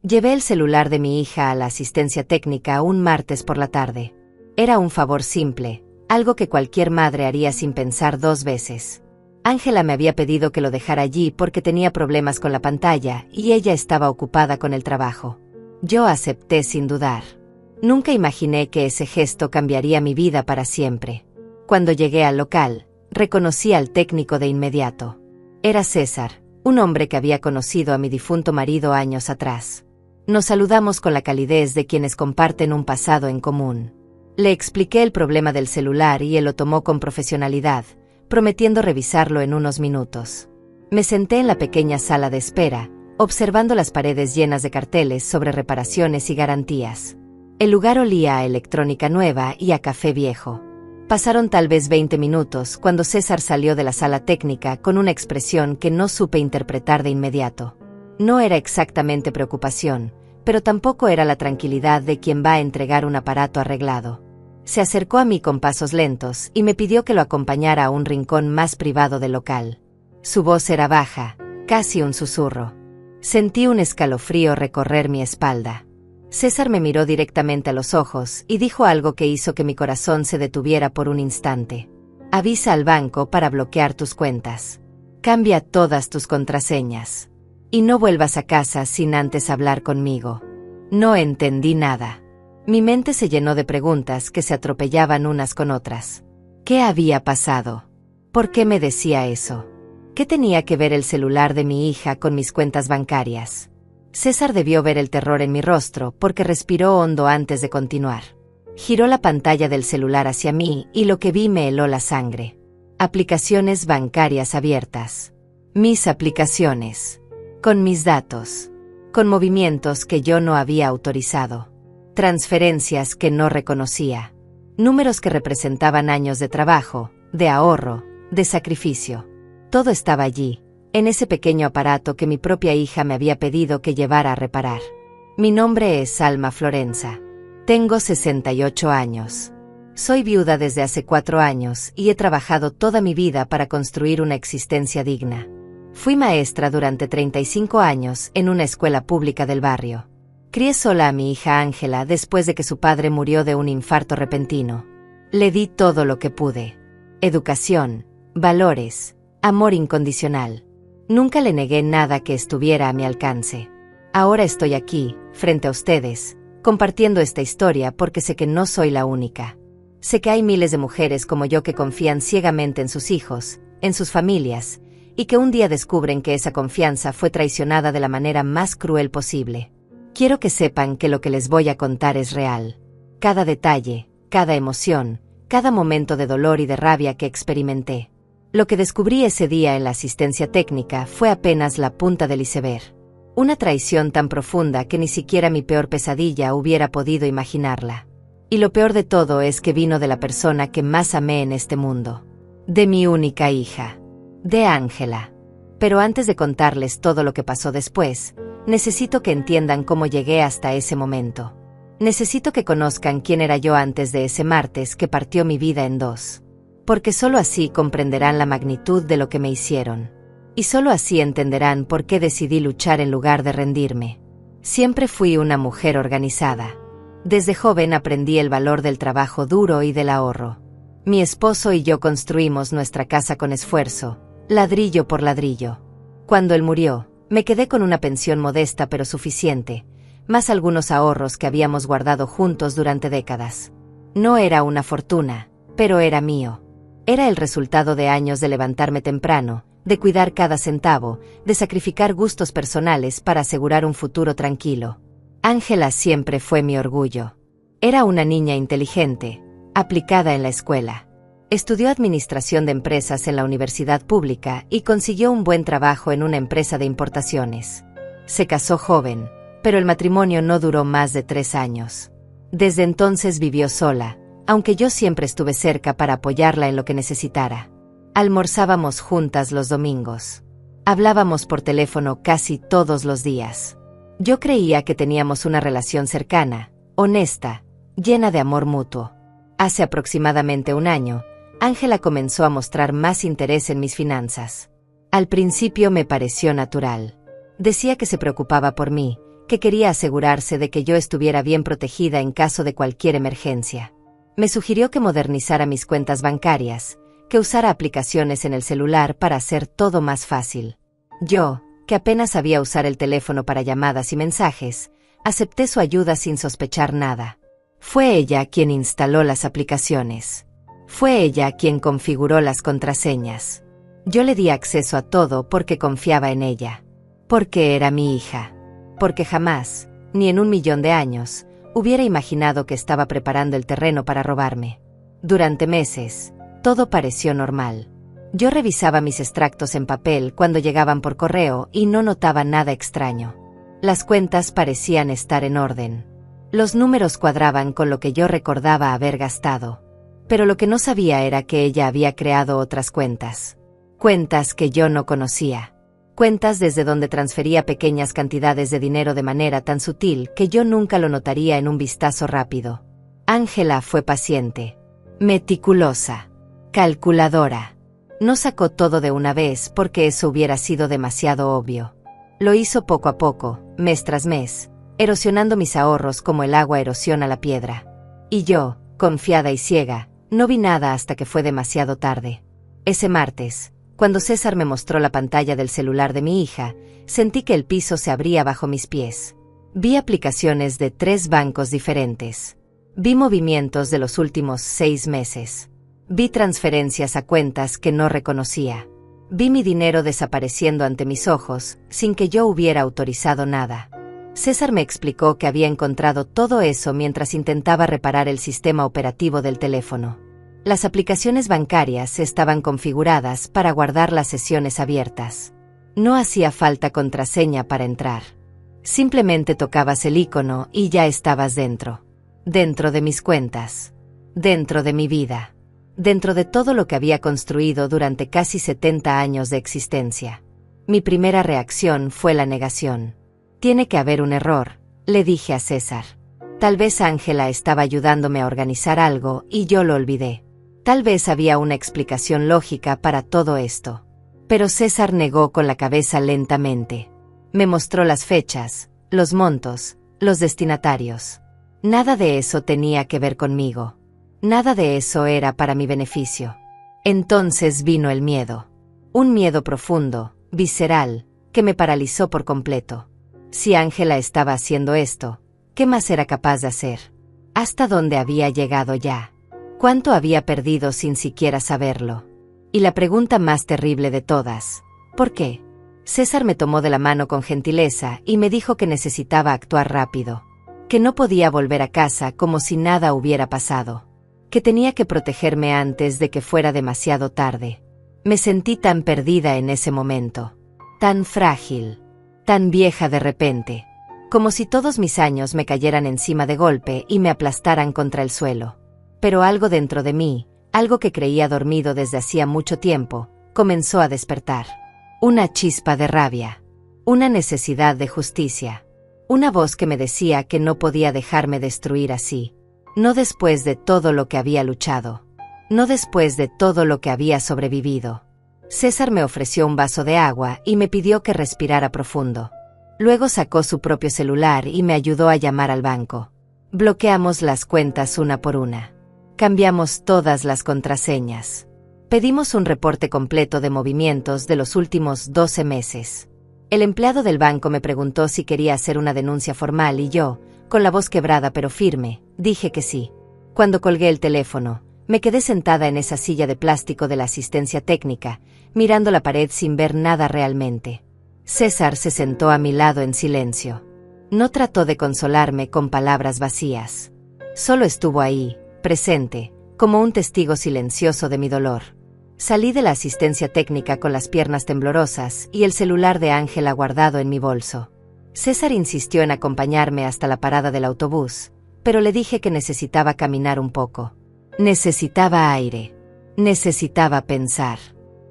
Llevé el celular de mi hija a la asistencia técnica un martes por la tarde. Era un favor simple, algo que cualquier madre haría sin pensar dos veces. Ángela me había pedido que lo dejara allí porque tenía problemas con la pantalla y ella estaba ocupada con el trabajo. Yo acepté sin dudar. Nunca imaginé que ese gesto cambiaría mi vida para siempre. Cuando llegué al local, reconocí al técnico de inmediato. Era César, un hombre que había conocido a mi difunto marido años atrás. Nos saludamos con la calidez de quienes comparten un pasado en común. Le expliqué el problema del celular y él lo tomó con profesionalidad, prometiendo revisarlo en unos minutos. Me senté en la pequeña sala de espera, observando las paredes llenas de carteles sobre reparaciones y garantías. El lugar olía a electrónica nueva y a café viejo. Pasaron tal vez 20 minutos cuando César salió de la sala técnica con una expresión que no supe interpretar de inmediato. No era exactamente preocupación, pero tampoco era la tranquilidad de quien va a entregar un aparato arreglado. Se acercó a mí con pasos lentos y me pidió que lo acompañara a un rincón más privado del local. Su voz era baja, casi un susurro. Sentí un escalofrío recorrer mi espalda. César me miró directamente a los ojos y dijo algo que hizo que mi corazón se detuviera por un instante. Avisa al banco para bloquear tus cuentas. Cambia todas tus contraseñas. Y no vuelvas a casa sin antes hablar conmigo. No entendí nada. Mi mente se llenó de preguntas que se atropellaban unas con otras. ¿Qué había pasado? ¿Por qué me decía eso? ¿Qué tenía que ver el celular de mi hija con mis cuentas bancarias? César debió ver el terror en mi rostro porque respiró hondo antes de continuar. Giró la pantalla del celular hacia mí y lo que vi me heló la sangre. Aplicaciones bancarias abiertas. Mis aplicaciones. Con mis datos. Con movimientos que yo no había autorizado. Transferencias que no reconocía. Números que representaban años de trabajo, de ahorro, de sacrificio. Todo estaba allí, en ese pequeño aparato que mi propia hija me había pedido que llevara a reparar. Mi nombre es Alma Florenza. Tengo 68 años. Soy viuda desde hace 4 años y he trabajado toda mi vida para construir una existencia digna. Fui maestra durante 35 años en una escuela pública del barrio. Crié sola a mi hija Ángela después de que su padre murió de un infarto repentino. Le di todo lo que pude. Educación, valores, amor incondicional. Nunca le negué nada que estuviera a mi alcance. Ahora estoy aquí, frente a ustedes, compartiendo esta historia porque sé que no soy la única. Sé que hay miles de mujeres como yo que confían ciegamente en sus hijos, en sus familias, y que un día descubren que esa confianza fue traicionada de la manera más cruel posible. Quiero que sepan que lo que les voy a contar es real. Cada detalle, cada emoción, cada momento de dolor y de rabia que experimenté. Lo que descubrí ese día en la asistencia técnica fue apenas la punta del iceberg. Una traición tan profunda que ni siquiera mi peor pesadilla hubiera podido imaginarla. Y lo peor de todo es que vino de la persona que más amé en este mundo. De mi única hija. De Ángela. Pero antes de contarles todo lo que pasó después, necesito que entiendan cómo llegué hasta ese momento. Necesito que conozcan quién era yo antes de ese martes que partió mi vida en dos. Porque solo así comprenderán la magnitud de lo que me hicieron. Y solo así entenderán por qué decidí luchar en lugar de rendirme. Siempre fui una mujer organizada. Desde joven aprendí el valor del trabajo duro y del ahorro. Mi esposo y yo construimos nuestra casa con esfuerzo, ladrillo por ladrillo. Cuando él murió, me quedé con una pensión modesta pero suficiente, más algunos ahorros que habíamos guardado juntos durante décadas. No era una fortuna, pero era mío. Era el resultado de años de levantarme temprano, de cuidar cada centavo, de sacrificar gustos personales para asegurar un futuro tranquilo. Ángela siempre fue mi orgullo. Era una niña inteligente, aplicada en la escuela. Estudió administración de empresas en la universidad pública y consiguió un buen trabajo en una empresa de importaciones. Se casó joven, pero el matrimonio no duró más de 3 años. Desde entonces vivió sola, aunque yo siempre estuve cerca para apoyarla en lo que necesitara. Almorzábamos juntas los domingos. Hablábamos por teléfono casi todos los días. Yo creía que teníamos una relación cercana, honesta, llena de amor mutuo. Hace aproximadamente 1 año, Ángela comenzó a mostrar más interés en mis finanzas. Al principio me pareció natural. Decía que se preocupaba por mí, que quería asegurarse de que yo estuviera bien protegida en caso de cualquier emergencia. Me sugirió que modernizara mis cuentas bancarias, que usara aplicaciones en el celular para hacer todo más fácil. Yo, que apenas sabía usar el teléfono para llamadas y mensajes, acepté su ayuda sin sospechar nada. Fue ella quien instaló las aplicaciones. Fue ella quien configuró las contraseñas. Yo le di acceso a todo porque confiaba en ella. Porque era mi hija. Porque jamás, ni en 1.000.000 de años, hubiera imaginado que estaba preparando el terreno para robarme. Durante meses, todo pareció normal. Yo revisaba mis extractos en papel cuando llegaban por correo y no notaba nada extraño. Las cuentas parecían estar en orden. Los números cuadraban con lo que yo recordaba haber gastado. Pero lo que no sabía era que ella había creado otras cuentas. Cuentas que yo no conocía. Cuentas desde donde transfería pequeñas cantidades de dinero de manera tan sutil que yo nunca lo notaría en un vistazo rápido. Ángela fue paciente, meticulosa, calculadora. No sacó todo de una vez porque eso hubiera sido demasiado obvio. Lo hizo poco a poco, mes tras mes, erosionando mis ahorros como el agua erosiona la piedra. Y yo, confiada y ciega, no vi nada hasta que fue demasiado tarde. Ese martes, cuando César me mostró la pantalla del celular de mi hija, sentí que el piso se abría bajo mis pies. Vi aplicaciones de 3 bancos diferentes. Vi movimientos de los últimos 6 meses. Vi transferencias a cuentas que no reconocía. Vi mi dinero desapareciendo ante mis ojos, sin que yo hubiera autorizado nada. César me explicó que había encontrado todo eso mientras intentaba reparar el sistema operativo del teléfono. Las aplicaciones bancarias estaban configuradas para guardar las sesiones abiertas. No hacía falta contraseña para entrar. Simplemente tocabas el icono y ya estabas dentro. Dentro de mis cuentas. Dentro de mi vida. Dentro de todo lo que había construido durante casi 70 años de existencia. Mi primera reacción fue la negación. Tiene que haber un error, le dije a César. Tal vez Ángela estaba ayudándome a organizar algo y yo lo olvidé. Tal vez había una explicación lógica para todo esto. Pero César negó con la cabeza lentamente. Me mostró las fechas, los montos, los destinatarios. Nada de eso tenía que ver conmigo. Nada de eso era para mi beneficio. Entonces vino el miedo. Un miedo profundo, visceral, que me paralizó por completo. Si Ángela estaba haciendo esto, ¿qué más era capaz de hacer? ¿Hasta dónde había llegado ya? ¿Cuánto había perdido sin siquiera saberlo? Y la pregunta más terrible de todas, ¿por qué? César me tomó de la mano con gentileza y me dijo que necesitaba actuar rápido. Que no podía volver a casa como si nada hubiera pasado. Que tenía que protegerme antes de que fuera demasiado tarde. Me sentí tan perdida en ese momento. Tan frágil. Tan vieja de repente. Como si todos mis años me cayeran encima de golpe y me aplastaran contra el suelo. Pero algo dentro de mí, algo que creía dormido desde hacía mucho tiempo, comenzó a despertar. Una chispa de rabia. Una necesidad de justicia. Una voz que me decía que no podía dejarme destruir así. No después de todo lo que había luchado. No después de todo lo que había sobrevivido. César me ofreció un vaso de agua y me pidió que respirara profundo. Luego sacó su propio celular y me ayudó a llamar al banco. Bloqueamos las cuentas una por una. Cambiamos todas las contraseñas. Pedimos un reporte completo de movimientos de los últimos 12 meses. El empleado del banco me preguntó si quería hacer una denuncia formal y yo, con la voz quebrada pero firme, dije que sí. Cuando colgué el teléfono, me quedé sentada en esa silla de plástico de la asistencia técnica, mirando la pared sin ver nada realmente. César se sentó a mi lado en silencio. No trató de consolarme con palabras vacías. Solo estuvo ahí, presente, como un testigo silencioso de mi dolor. Salí de la asistencia técnica con las piernas temblorosas y el celular de Ángela guardado en mi bolso. César insistió en acompañarme hasta la parada del autobús, pero le dije que necesitaba caminar un poco. Necesitaba aire. Necesitaba pensar.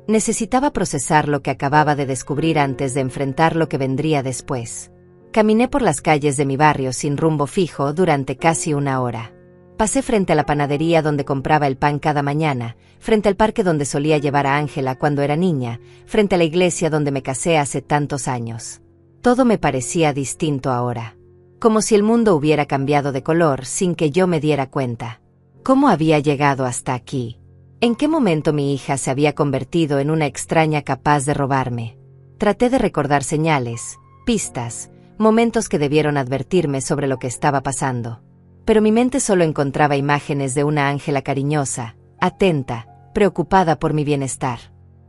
Necesitaba procesar lo que acababa de descubrir antes de enfrentar lo que vendría después. Caminé por las calles de mi barrio sin rumbo fijo durante casi 1 hora. Pasé frente a la panadería donde compraba el pan cada mañana, frente al parque donde solía llevar a Ángela cuando era niña, frente a la iglesia donde me casé hace tantos años. Todo me parecía distinto ahora. Como si el mundo hubiera cambiado de color sin que yo me diera cuenta. ¿Cómo había llegado hasta aquí? ¿En qué momento mi hija se había convertido en una extraña capaz de robarme? Traté de recordar señales, pistas, momentos que debieron advertirme sobre lo que estaba pasando. Pero mi mente solo encontraba imágenes de una Ángela cariñosa, atenta, preocupada por mi bienestar.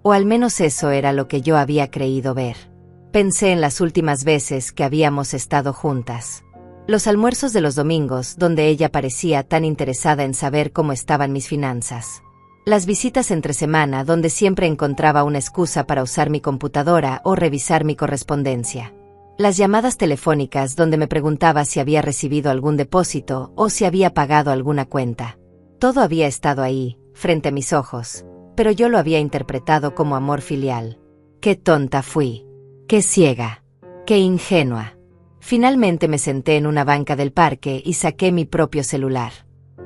O al menos eso era lo que yo había creído ver. Pensé en las últimas veces que habíamos estado juntas. Los almuerzos de los domingos, donde ella parecía tan interesada en saber cómo estaban mis finanzas. Las visitas entre semana, donde siempre encontraba una excusa para usar mi computadora o revisar mi correspondencia. Las llamadas telefónicas, donde me preguntaba si había recibido algún depósito o si había pagado alguna cuenta. Todo había estado ahí, frente a mis ojos, pero yo lo había interpretado como amor filial. ¡Qué tonta fui! ¡Qué ciega! ¡Qué ingenua! Finalmente me senté en una banca del parque y saqué mi propio celular.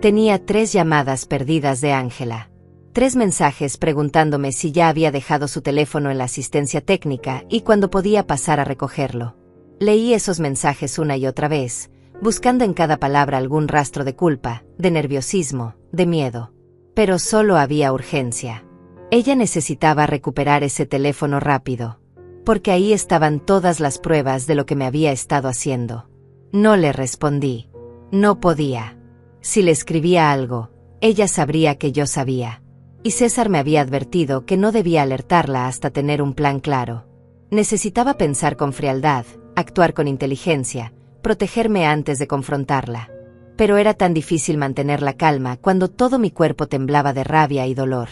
Tenía 3 llamadas perdidas de Ángela. 3 mensajes preguntándome si ya había dejado su teléfono en la asistencia técnica y cuándo podía pasar a recogerlo. Leí esos mensajes una y otra vez, buscando en cada palabra algún rastro de culpa, de nerviosismo, de miedo. Pero solo había urgencia. Ella necesitaba recuperar ese teléfono rápido. Porque ahí estaban todas las pruebas de lo que me había estado haciendo. No le respondí. No podía. Si le escribía algo, ella sabría que yo sabía. Y César me había advertido que no debía alertarla hasta tener un plan claro. Necesitaba pensar con frialdad, actuar con inteligencia, protegerme antes de confrontarla. Pero era tan difícil mantener la calma cuando todo mi cuerpo temblaba de rabia y dolor.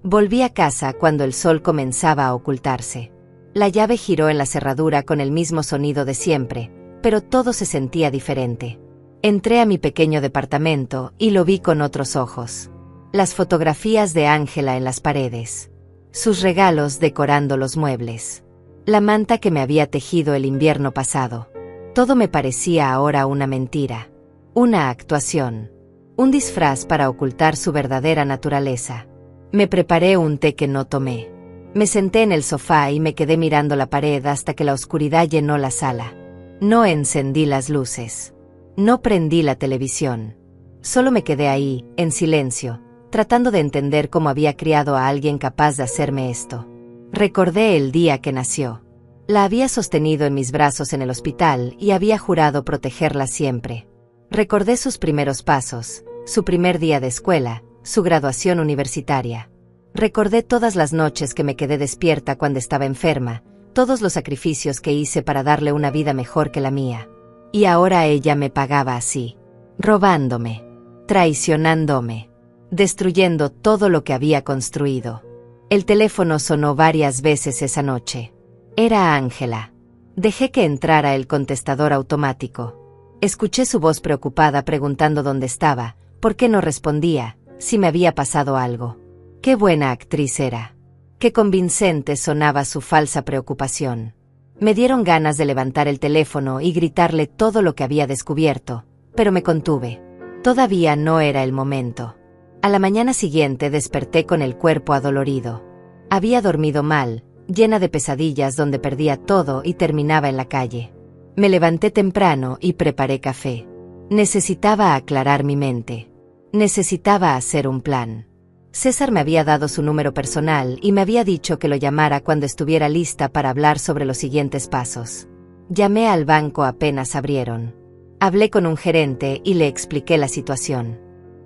Volví a casa cuando el sol comenzaba a ocultarse. La llave giró en la cerradura con el mismo sonido de siempre, pero todo se sentía diferente. Entré a mi pequeño departamento y lo vi con otros ojos. Las fotografías de Ángela en las paredes. Sus regalos decorando los muebles. La manta que me había tejido el invierno pasado. Todo me parecía ahora una mentira. Una actuación. Un disfraz para ocultar su verdadera naturaleza. Me preparé un té que no tomé. Me senté en el sofá y me quedé mirando la pared hasta que la oscuridad llenó la sala. No encendí las luces. No prendí la televisión. Solo me quedé ahí, en silencio, tratando de entender cómo había criado a alguien capaz de hacerme esto. Recordé el día que nació. La había sostenido en mis brazos en el hospital y había jurado protegerla siempre. Recordé sus primeros pasos, su primer día de escuela, su graduación universitaria. Recordé todas las noches que me quedé despierta cuando estaba enferma, todos los sacrificios que hice para darle una vida mejor que la mía. Y ahora ella me pagaba así, robándome, traicionándome, destruyendo todo lo que había construido. El teléfono sonó varias veces esa noche. Era Ángela. Dejé que entrara el contestador automático. Escuché su voz preocupada preguntando dónde estaba, por qué no respondía, si me había pasado algo. Qué buena actriz era. Qué convincente sonaba su falsa preocupación. Me dieron ganas de levantar el teléfono y gritarle todo lo que había descubierto, pero me contuve. Todavía no era el momento. A la mañana siguiente desperté con el cuerpo adolorido. Había dormido mal, llena de pesadillas donde perdía todo y terminaba en la calle. Me levanté temprano y preparé café. Necesitaba aclarar mi mente. Necesitaba hacer un plan. César me había dado su número personal y me había dicho que lo llamara cuando estuviera lista para hablar sobre los siguientes pasos. Llamé al banco apenas abrieron. Hablé con un gerente y le expliqué la situación.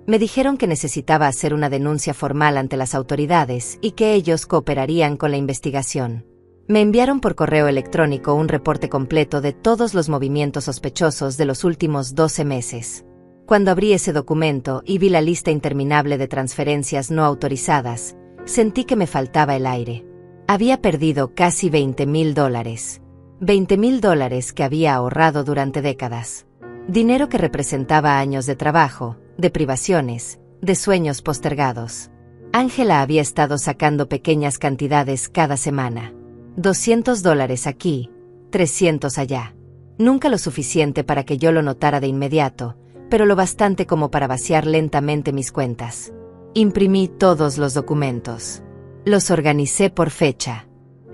Me dijeron que necesitaba hacer una denuncia formal ante las autoridades y que ellos cooperarían con la investigación. Me enviaron por correo electrónico un reporte completo de todos los movimientos sospechosos de los últimos 12 meses. Cuando abrí ese documento y vi la lista interminable de transferencias no autorizadas, sentí que me faltaba el aire. Había perdido casi $20,000. $20,000 que había ahorrado durante décadas. Dinero que representaba años de trabajo, de privaciones, de sueños postergados. Ángela había estado sacando pequeñas cantidades cada semana. $200 aquí, 300 allá. Nunca lo suficiente para que yo lo notara de inmediato, pero lo bastante como para vaciar lentamente mis cuentas. Imprimí todos los documentos. Los organicé por fecha.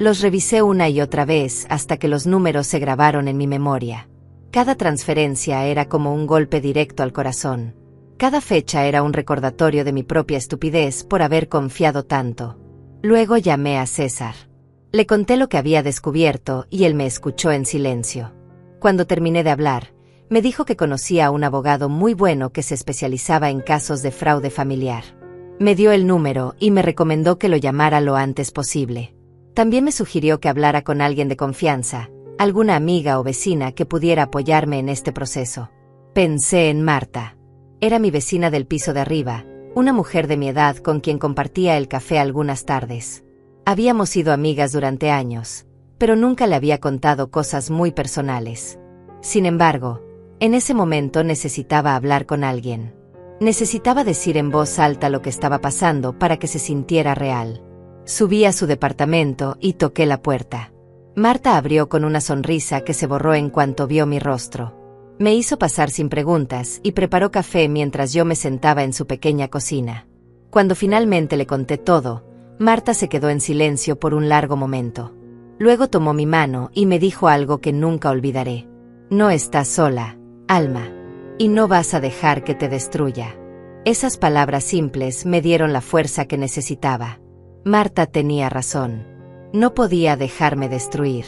Los revisé una y otra vez hasta que los números se grabaron en mi memoria. Cada transferencia era como un golpe directo al corazón. Cada fecha era un recordatorio de mi propia estupidez por haber confiado tanto. Luego llamé a César. Le conté lo que había descubierto y él me escuchó en silencio. Cuando terminé de hablar, me dijo que conocía a un abogado muy bueno que se especializaba en casos de fraude familiar. Me dio el número y me recomendó que lo llamara lo antes posible. También me sugirió que hablara con alguien de confianza, alguna amiga o vecina que pudiera apoyarme en este proceso. Pensé en Marta. Era mi vecina del piso de arriba, una mujer de mi edad con quien compartía el café algunas tardes. Habíamos sido amigas durante años, pero nunca le había contado cosas muy personales. Sin embargo, en ese momento necesitaba hablar con alguien. Necesitaba decir en voz alta lo que estaba pasando para que se sintiera real. Subí a su departamento y toqué la puerta. Marta abrió con una sonrisa que se borró en cuanto vio mi rostro. Me hizo pasar sin preguntas y preparó café mientras yo me sentaba en su pequeña cocina. Cuando finalmente le conté todo, Marta se quedó en silencio por un largo momento. Luego tomó mi mano y me dijo algo que nunca olvidaré. No estás sola, Alma. Y no vas a dejar que te destruya. Esas palabras simples me dieron la fuerza que necesitaba. Marta tenía razón. No podía dejarme destruir.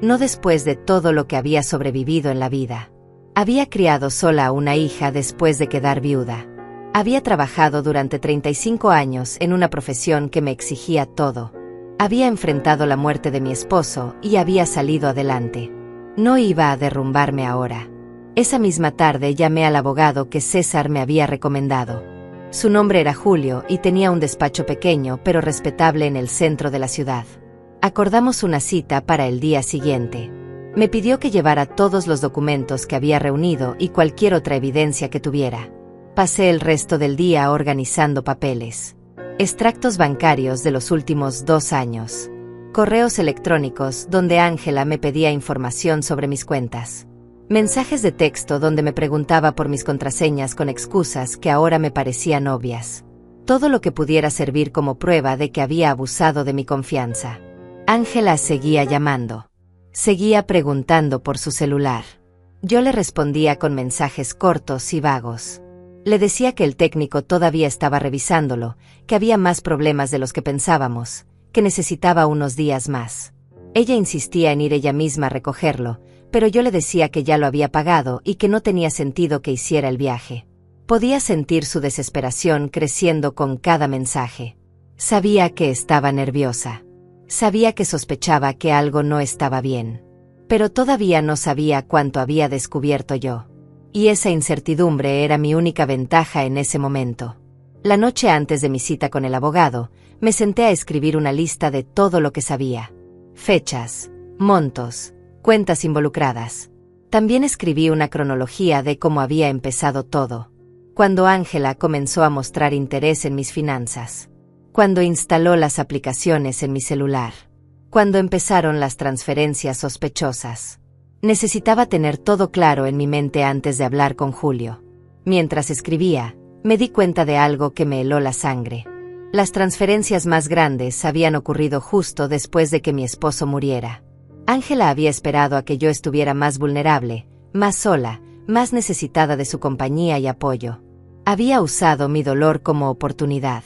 No después de todo lo que había sobrevivido en la vida. Había criado sola a una hija después de quedar viuda. Había trabajado durante 35 años en una profesión que me exigía todo. Había enfrentado la muerte de mi esposo y había salido adelante. No iba a derrumbarme ahora. Esa misma tarde llamé al abogado que César me había recomendado. Su nombre era Julio y tenía un despacho pequeño pero respetable en el centro de la ciudad. Acordamos una cita para el día siguiente. Me pidió que llevara todos los documentos que había reunido y cualquier otra evidencia que tuviera. Pasé el resto del día organizando papeles. Extractos bancarios de los últimos 2 años. Correos electrónicos donde Ángela me pedía información sobre mis cuentas. Mensajes de texto donde me preguntaba por mis contraseñas con excusas que ahora me parecían obvias. Todo lo que pudiera servir como prueba de que había abusado de mi confianza. Ángela seguía llamando. Seguía preguntando por su celular. Yo le respondía con mensajes cortos y vagos. Le decía que el técnico todavía estaba revisándolo, que había más problemas de los que pensábamos, que necesitaba unos días más. Ella insistía en ir ella misma a recogerlo, pero yo le decía que ya lo había pagado y que no tenía sentido que hiciera el viaje. Podía sentir su desesperación creciendo con cada mensaje. Sabía que estaba nerviosa. Sabía que sospechaba que algo no estaba bien. Pero todavía no sabía cuánto había descubierto yo. Y esa incertidumbre era mi única ventaja en ese momento. La noche antes de mi cita con el abogado, me senté a escribir una lista de todo lo que sabía. Fechas, montos, cuentas involucradas. También escribí una cronología de cómo había empezado todo. Cuando Ángela comenzó a mostrar interés en mis finanzas. Cuando instaló las aplicaciones en mi celular. Cuando empezaron las transferencias sospechosas. Necesitaba tener todo claro en mi mente antes de hablar con Julio. Mientras escribía, me di cuenta de algo que me heló la sangre. Las transferencias más grandes habían ocurrido justo después de que mi esposo muriera. Ángela había esperado a que yo estuviera más vulnerable, más sola, más necesitada de su compañía y apoyo. Había usado mi dolor como oportunidad.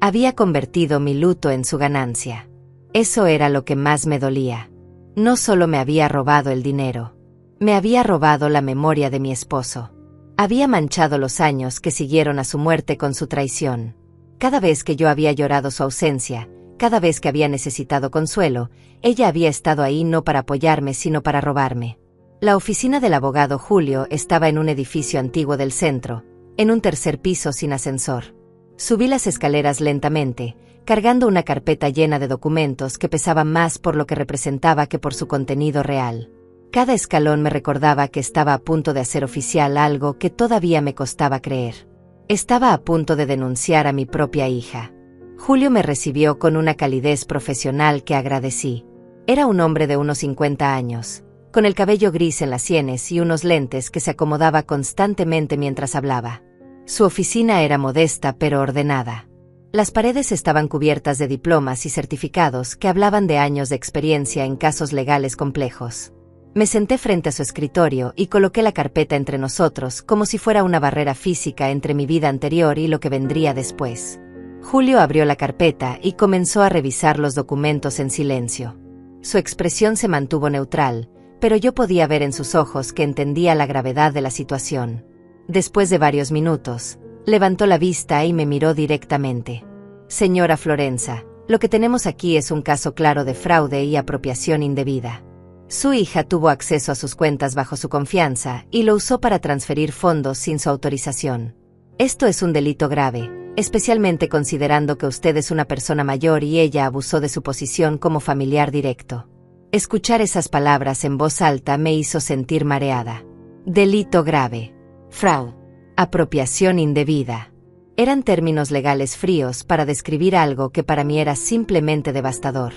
Había convertido mi luto en su ganancia. Eso era lo que más me dolía. No solo me había robado el dinero. Me había robado la memoria de mi esposo. Había manchado los años que siguieron a su muerte con su traición. Cada vez que yo había llorado su ausencia, cada vez que había necesitado consuelo, ella había estado ahí no para apoyarme sino para robarme. La oficina del abogado Julio estaba en un edificio antiguo del centro, en un 3er piso sin ascensor. Subí las escaleras lentamente, cargando una carpeta llena de documentos que pesaban más por lo que representaba que por su contenido real. Cada escalón me recordaba que estaba a punto de hacer oficial algo que todavía me costaba creer. Estaba a punto de denunciar a mi propia hija. Julio me recibió con una calidez profesional que agradecí. Era un hombre de unos 50 años, con el cabello gris en las sienes y unos lentes que se acomodaba constantemente mientras hablaba. Su oficina era modesta pero ordenada. Las paredes estaban cubiertas de diplomas y certificados que hablaban de años de experiencia en casos legales complejos. Me senté frente a su escritorio y coloqué la carpeta entre nosotros como si fuera una barrera física entre mi vida anterior y lo que vendría después. Julio abrió la carpeta y comenzó a revisar los documentos en silencio. Su expresión se mantuvo neutral, pero yo podía ver en sus ojos que entendía la gravedad de la situación. Después de varios minutos, levantó la vista y me miró directamente. Señora Florenza, lo que tenemos aquí es un caso claro de fraude y apropiación indebida. Su hija tuvo acceso a sus cuentas bajo su confianza y lo usó para transferir fondos sin su autorización. Esto es un delito grave, especialmente considerando que usted es una persona mayor y ella abusó de su posición como familiar directo. Escuchar esas palabras en voz alta me hizo sentir mareada. Delito grave. Fraude. Apropiación indebida. Eran términos legales fríos para describir algo que para mí era simplemente devastador.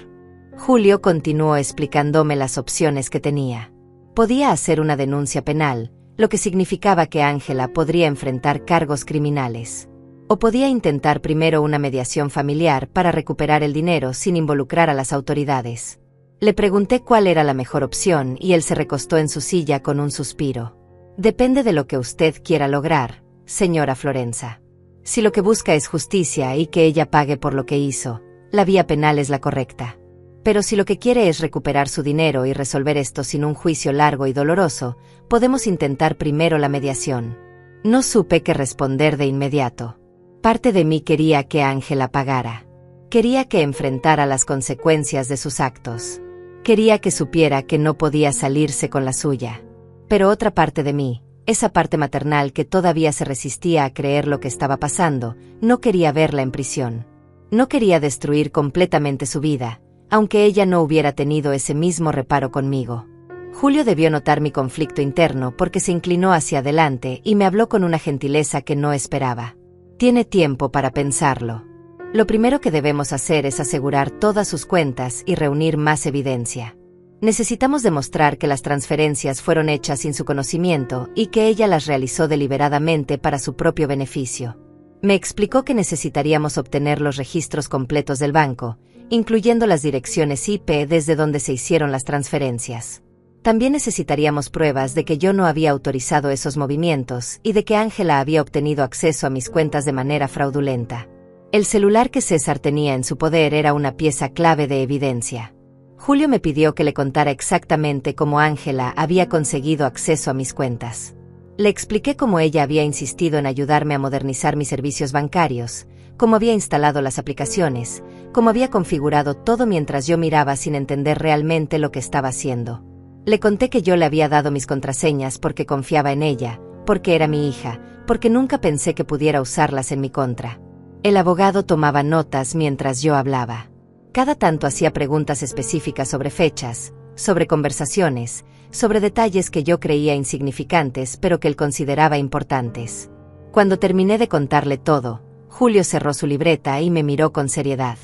Julio continuó explicándome las opciones que tenía. Podía hacer una denuncia penal, lo que significaba que Ángela podría enfrentar cargos criminales. O podía intentar primero una mediación familiar para recuperar el dinero sin involucrar a las autoridades. Le pregunté cuál era la mejor opción y él se recostó en su silla con un suspiro. Depende de lo que usted quiera lograr, señora Florenza. Si lo que busca es justicia y que ella pague por lo que hizo, la vía penal es la correcta. Pero si lo que quiere es recuperar su dinero y resolver esto sin un juicio largo y doloroso, podemos intentar primero la mediación. No supe qué responder de inmediato. Parte de mí quería que Ángela pagara. Quería que enfrentara las consecuencias de sus actos. Quería que supiera que no podía salirse con la suya. Pero otra parte de mí, esa parte maternal que todavía se resistía a creer lo que estaba pasando, no quería verla en prisión. No quería destruir completamente su vida, aunque ella no hubiera tenido ese mismo reparo conmigo. Julio debió notar mi conflicto interno porque se inclinó hacia adelante y me habló con una gentileza que no esperaba. Tiene tiempo para pensarlo. Lo primero que debemos hacer es asegurar todas sus cuentas y reunir más evidencia. Necesitamos demostrar que las transferencias fueron hechas sin su conocimiento y que ella las realizó deliberadamente para su propio beneficio. Me explicó que necesitaríamos obtener los registros completos del banco, incluyendo las direcciones IP desde donde se hicieron las transferencias. También necesitaríamos pruebas de que yo no había autorizado esos movimientos y de que Ángela había obtenido acceso a mis cuentas de manera fraudulenta. El celular que César tenía en su poder era una pieza clave de evidencia. Julio me pidió que le contara exactamente cómo Ángela había conseguido acceso a mis cuentas. Le expliqué cómo ella había insistido en ayudarme a modernizar mis servicios bancarios, cómo había instalado las aplicaciones, cómo había configurado todo mientras yo miraba sin entender realmente lo que estaba haciendo. Le conté que yo le había dado mis contraseñas porque confiaba en ella, porque era mi hija, porque nunca pensé que pudiera usarlas en mi contra. El abogado tomaba notas mientras yo hablaba. Cada tanto hacía preguntas específicas sobre fechas, sobre conversaciones, sobre detalles que yo creía insignificantes pero que él consideraba importantes. Cuando terminé de contarle todo, Julio cerró su libreta y me miró con seriedad.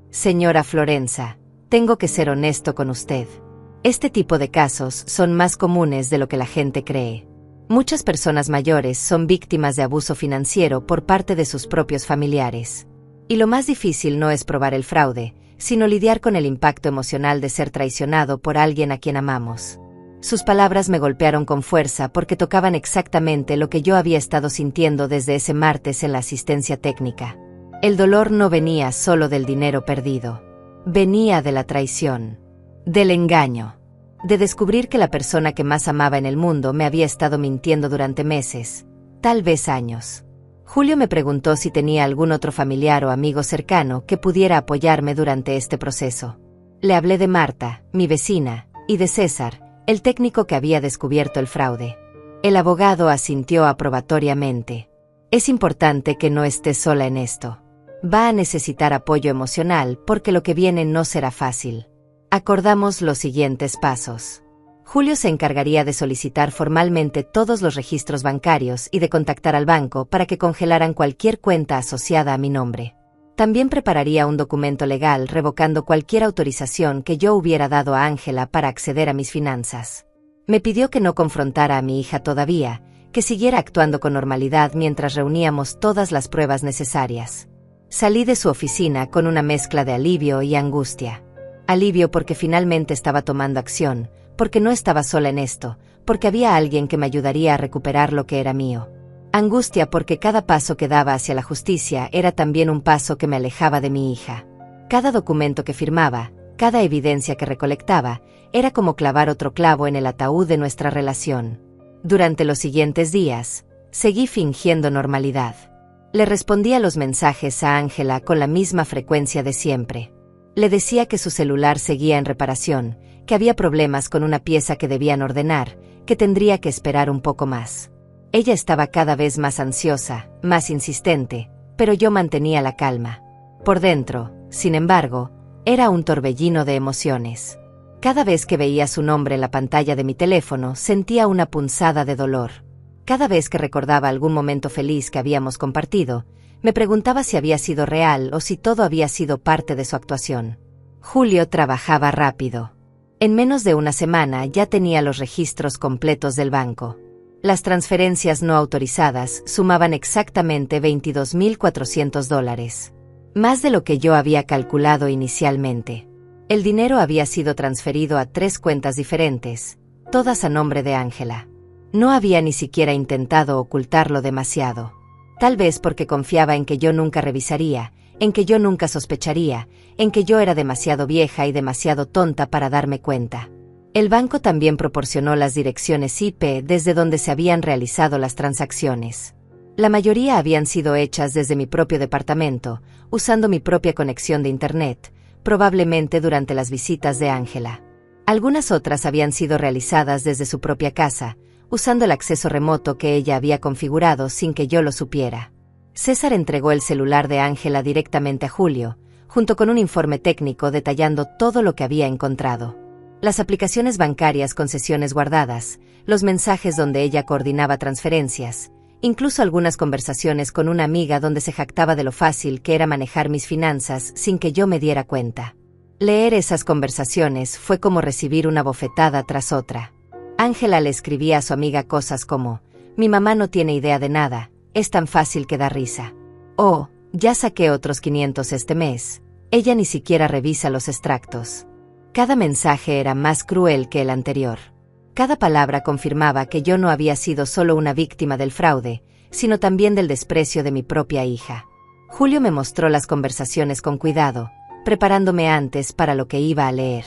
Señora Florenza, tengo que ser honesto con usted. Este tipo de casos son más comunes de lo que la gente cree. Muchas personas mayores son víctimas de abuso financiero por parte de sus propios familiares. Y lo más difícil no es probar el fraude, sino lidiar con el impacto emocional de ser traicionado por alguien a quien amamos. Sus palabras me golpearon con fuerza porque tocaban exactamente lo que yo había estado sintiendo desde ese martes en la asistencia técnica. El dolor no venía solo del dinero perdido. Venía de la traición, del engaño, de descubrir que la persona que más amaba en el mundo me había estado mintiendo durante meses, tal vez años. Julio me preguntó si tenía algún otro familiar o amigo cercano que pudiera apoyarme durante este proceso. Le hablé de Marta, mi vecina, y de César, el técnico que había descubierto el fraude. El abogado asintió aprobatoriamente. Es importante que no esté sola en esto. Va a necesitar apoyo emocional porque lo que viene no será fácil. Acordamos los siguientes pasos. Julio se encargaría de solicitar formalmente todos los registros bancarios y de contactar al banco para que congelaran cualquier cuenta asociada a mi nombre. También prepararía un documento legal revocando cualquier autorización que yo hubiera dado a Ángela para acceder a mis finanzas. Me pidió que no confrontara a mi hija todavía, que siguiera actuando con normalidad mientras reuníamos todas las pruebas necesarias. Salí de su oficina con una mezcla de alivio y angustia. Alivio porque finalmente estaba tomando acción, porque no estaba sola en esto, porque había alguien que me ayudaría a recuperar lo que era mío. Angustia porque cada paso que daba hacia la justicia era también un paso que me alejaba de mi hija. Cada documento que firmaba, cada evidencia que recolectaba, era como clavar otro clavo en el ataúd de nuestra relación. Durante los siguientes días, seguí fingiendo normalidad. Le respondía los mensajes a Ángela con la misma frecuencia de siempre. Le decía que su celular seguía en reparación, que había problemas con una pieza que debían ordenar, que tendría que esperar un poco más. Ella estaba cada vez más ansiosa, más insistente, pero yo mantenía la calma. Por dentro, sin embargo, era un torbellino de emociones. Cada vez que veía su nombre en la pantalla de mi teléfono, sentía una punzada de dolor. Cada vez que recordaba algún momento feliz que habíamos compartido, me preguntaba si había sido real o si todo había sido parte de su actuación. Julio trabajaba rápido. En menos de una semana ya tenía los registros completos del banco. Las transferencias no autorizadas sumaban exactamente $22,400. Más de lo que yo había calculado inicialmente. El dinero había sido transferido a 3 cuentas diferentes, todas a nombre de Ángela. No había ni siquiera intentado ocultarlo demasiado. Tal vez porque confiaba en que yo nunca revisaría, en que yo nunca sospecharía, en que yo era demasiado vieja y demasiado tonta para darme cuenta. El banco también proporcionó las direcciones IP desde donde se habían realizado las transacciones. La mayoría habían sido hechas desde mi propio departamento, usando mi propia conexión de Internet, probablemente durante las visitas de Ángela. Algunas otras habían sido realizadas desde su propia casa, usando el acceso remoto que ella había configurado sin que yo lo supiera. César entregó el celular de Ángela directamente a Julio, junto con un informe técnico detallando todo lo que había encontrado. Las aplicaciones bancarias con sesiones guardadas, los mensajes donde ella coordinaba transferencias, incluso algunas conversaciones con una amiga donde se jactaba de lo fácil que era manejar mis finanzas sin que yo me diera cuenta. Leer esas conversaciones fue como recibir una bofetada tras otra. Ángela le escribía a su amiga cosas como: «Mi mamá no tiene idea de nada, es tan fácil que da risa». O: «Ya saqué otros 500 este mes, ella ni siquiera revisa los extractos». Cada mensaje era más cruel que el anterior. Cada palabra confirmaba que yo no había sido solo una víctima del fraude, sino también del desprecio de mi propia hija. Julio me mostró las conversaciones con cuidado, preparándome antes para lo que iba a leer.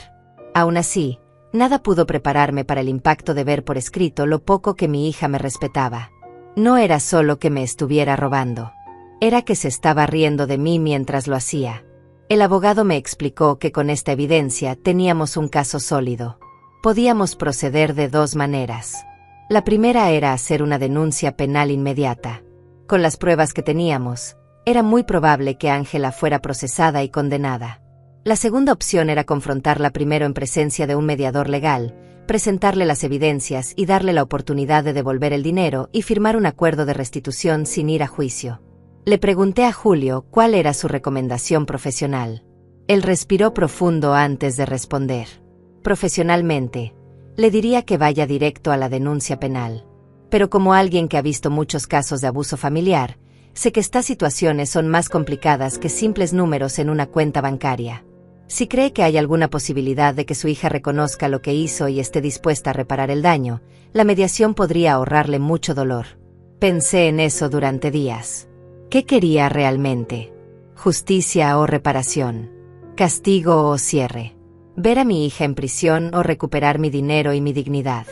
Aún así, nada pudo prepararme para el impacto de ver por escrito lo poco que mi hija me respetaba. No era solo que me estuviera robando. Era que se estaba riendo de mí mientras lo hacía. El abogado me explicó que con esta evidencia teníamos un caso sólido. Podíamos proceder de 2 maneras. La primera era hacer una denuncia penal inmediata. Con las pruebas que teníamos, era muy probable que Ángela fuera procesada y condenada. La segunda opción era confrontarla primero en presencia de un mediador legal, presentarle las evidencias y darle la oportunidad de devolver el dinero y firmar un acuerdo de restitución sin ir a juicio. Le pregunté a Julio cuál era su recomendación profesional. Él respiró profundo antes de responder. Profesionalmente, le diría que vaya directo a la denuncia penal. Pero como alguien que ha visto muchos casos de abuso familiar, sé que estas situaciones son más complicadas que simples números en una cuenta bancaria. Si cree que hay alguna posibilidad de que su hija reconozca lo que hizo y esté dispuesta a reparar el daño, la mediación podría ahorrarle mucho dolor. Pensé en eso durante días. ¿Qué quería realmente? ¿Justicia o reparación? ¿Castigo o cierre? ¿Ver a mi hija en prisión o recuperar mi dinero y mi dignidad?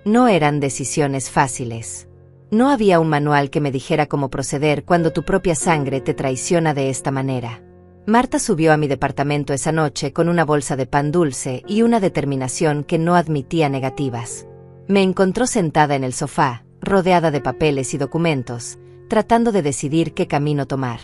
No eran decisiones fáciles. No había un manual que me dijera cómo proceder cuando tu propia sangre te traiciona de esta manera. Marta subió a mi departamento esa noche con una bolsa de pan dulce y una determinación que no admitía negativas. Me encontró sentada en el sofá, rodeada de papeles y documentos, tratando de decidir qué camino tomar.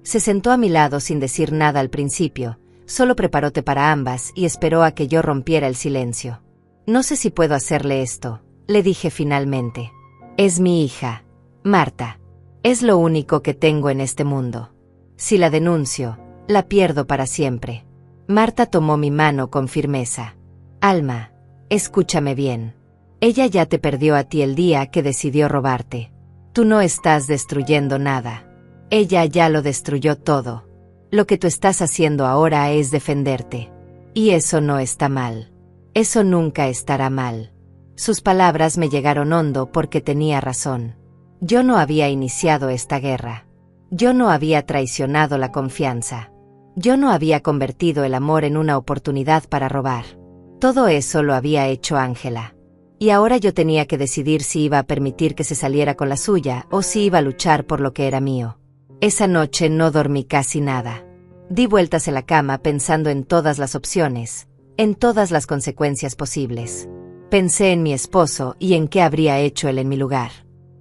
Se sentó a mi lado sin decir nada al principio, solo preparó té para ambas y esperó a que yo rompiera el silencio. «No sé si puedo hacerle esto», le dije finalmente. «Es mi hija, Marta. Es lo único que tengo en este mundo. Si la denuncio, la pierdo para siempre». Marta tomó mi mano con firmeza. «Alma, escúchame bien. Ella ya te perdió a ti el día que decidió robarte. Tú no estás destruyendo nada. Ella ya lo destruyó todo. Lo que tú estás haciendo ahora es defenderte. Y eso no está mal. Eso nunca estará mal. Sus palabras me llegaron hondo porque tenía razón. Yo no había iniciado esta guerra. Yo no había traicionado la confianza. Yo no había convertido el amor en una oportunidad para robar. Todo eso lo había hecho Ángela. Y ahora yo tenía que decidir si iba a permitir que se saliera con la suya o si iba a luchar por lo que era mío. Esa noche no dormí casi nada. Di vueltas en la cama pensando en todas las opciones, en todas las consecuencias posibles. Pensé en mi esposo y en qué habría hecho él en mi lugar.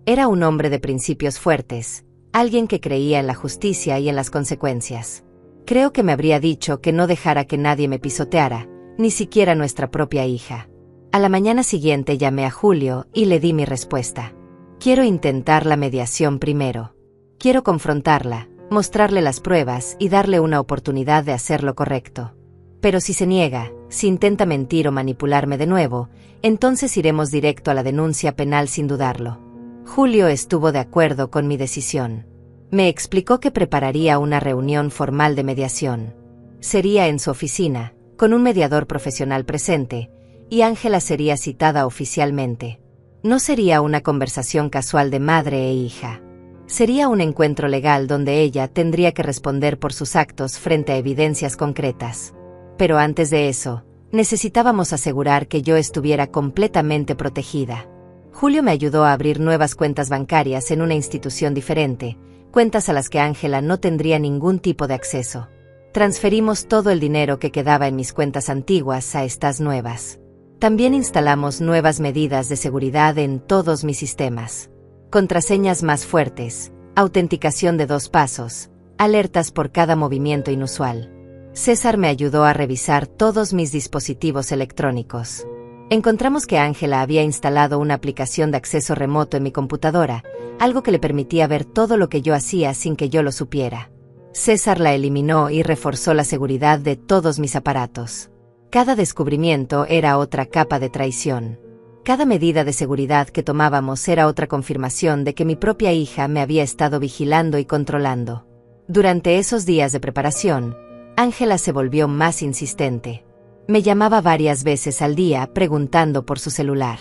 Era un hombre de principios fuertes, alguien que creía en la justicia y en las consecuencias. Creo que me habría dicho que no dejara que nadie me pisoteara, ni siquiera nuestra propia hija. A la mañana siguiente llamé a Julio y le di mi respuesta. Quiero intentar la mediación primero. Quiero confrontarla, mostrarle las pruebas y darle una oportunidad de hacer lo correcto. Pero si se niega, si intenta mentir o manipularme de nuevo, entonces iremos directo a la denuncia penal sin dudarlo. Julio estuvo de acuerdo con mi decisión. Me explicó que prepararía una reunión formal de mediación. Sería en su oficina, con un mediador profesional presente, y Ángela sería citada oficialmente. No sería una conversación casual de madre e hija. Sería un encuentro legal donde ella tendría que responder por sus actos frente a evidencias concretas. Pero antes de eso, necesitábamos asegurar que yo estuviera completamente protegida. Julio me ayudó a abrir nuevas cuentas bancarias en una institución diferente, cuentas a las que Ángela no tendría ningún tipo de acceso. Transferimos todo el dinero que quedaba en mis cuentas antiguas a estas nuevas. También instalamos nuevas medidas de seguridad en todos mis sistemas. Contraseñas más fuertes, autenticación de 2 pasos, alertas por cada movimiento inusual. César me ayudó a revisar todos mis dispositivos electrónicos. Encontramos que Ángela había instalado una aplicación de acceso remoto en mi computadora, algo que le permitía ver todo lo que yo hacía sin que yo lo supiera. César la eliminó y reforzó la seguridad de todos mis aparatos. Cada descubrimiento era otra capa de traición. Cada medida de seguridad que tomábamos era otra confirmación de que mi propia hija me había estado vigilando y controlando. Durante esos días de preparación, Ángela se volvió más insistente. Me llamaba varias veces al día preguntando por su celular.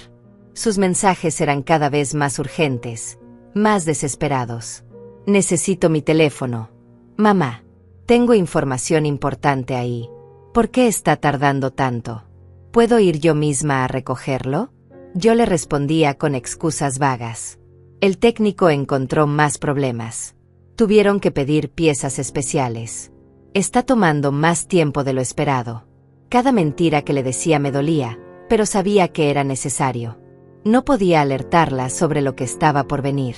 Sus mensajes eran cada vez más urgentes, más desesperados. Necesito mi teléfono. Mamá, tengo información importante ahí. ¿Por qué está tardando tanto? ¿Puedo ir yo misma a recogerlo? Yo le respondía con excusas vagas. El técnico encontró más problemas. Tuvieron que pedir piezas especiales. Está tomando más tiempo de lo esperado. Cada mentira que le decía me dolía, pero sabía que era necesario. No podía alertarla sobre lo que estaba por venir.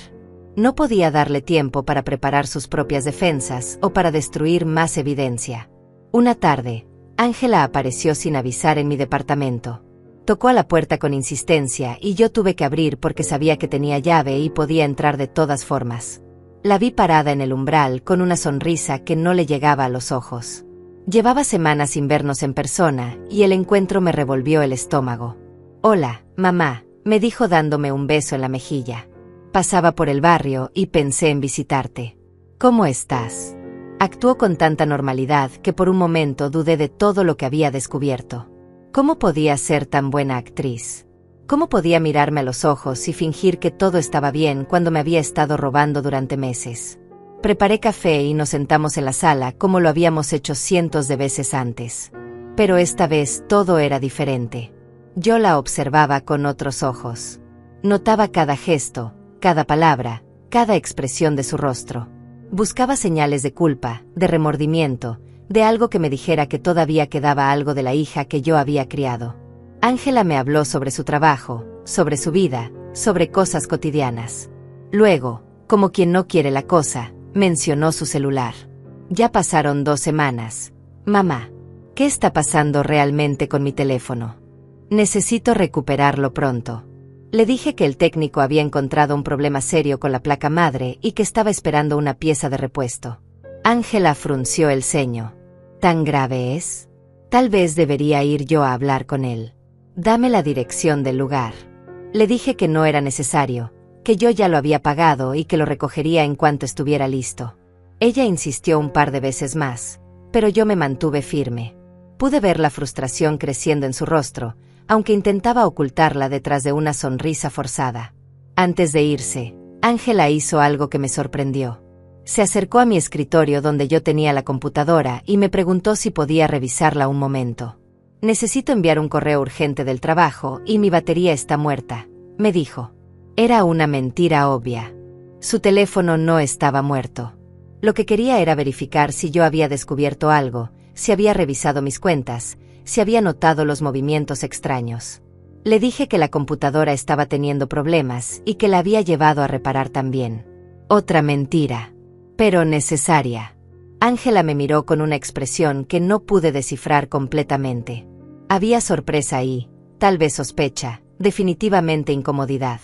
No podía darle tiempo para preparar sus propias defensas o para destruir más evidencia. Una tarde, Ángela apareció sin avisar en mi departamento. Tocó a la puerta con insistencia y yo tuve que abrir porque sabía que tenía llave y podía entrar de todas formas. La vi parada en el umbral con una sonrisa que no le llegaba a los ojos. Llevaba semanas sin vernos en persona y el encuentro me revolvió el estómago. «Hola, mamá», me dijo dándome un beso en la mejilla. «Pasaba por el barrio y pensé en visitarte. ¿Cómo estás?» Actuó con tanta normalidad que por un momento dudé de todo lo que había descubierto. ¿Cómo podía ser tan buena actriz? ¿Cómo podía mirarme a los ojos y fingir que todo estaba bien cuando me había estado robando durante meses? Preparé café y nos sentamos en la sala como lo habíamos hecho cientos de veces antes. Pero esta vez todo era diferente. Yo la observaba con otros ojos. Notaba cada gesto, cada palabra, cada expresión de su rostro. Buscaba señales de culpa, de remordimiento, de algo que me dijera que todavía quedaba algo de la hija que yo había criado. Ángela me habló sobre su trabajo, sobre su vida, sobre cosas cotidianas. Luego, como quien no quiere la cosa, mencionó su celular. Ya pasaron 2 semanas. Mamá, ¿qué está pasando realmente con mi teléfono? Necesito recuperarlo pronto. Le dije que el técnico había encontrado un problema serio con la placa madre y que estaba esperando una pieza de repuesto. Ángela frunció el ceño. ¿Tan grave es? Tal vez debería ir yo a hablar con él. Dame la dirección del lugar. Le dije que no era necesario, que yo ya lo había pagado y que lo recogería en cuanto estuviera listo. Ella insistió un par de veces más, pero yo me mantuve firme. Pude ver la frustración creciendo en su rostro, aunque intentaba ocultarla detrás de una sonrisa forzada. Antes de irse, Ángela hizo algo que me sorprendió. Se acercó a mi escritorio donde yo tenía la computadora y me preguntó si podía revisarla un momento. «Necesito enviar un correo urgente del trabajo y mi batería está muerta», me dijo. Era una mentira obvia. Su teléfono no estaba muerto. Lo que quería era verificar si yo había descubierto algo, si había revisado mis cuentas, si había notado los movimientos extraños. Le dije que la computadora estaba teniendo problemas y que la había llevado a reparar también. Otra mentira, pero necesaria. Ángela me miró con una expresión que no pude descifrar completamente. Había sorpresa ahí, tal vez sospecha, definitivamente incomodidad.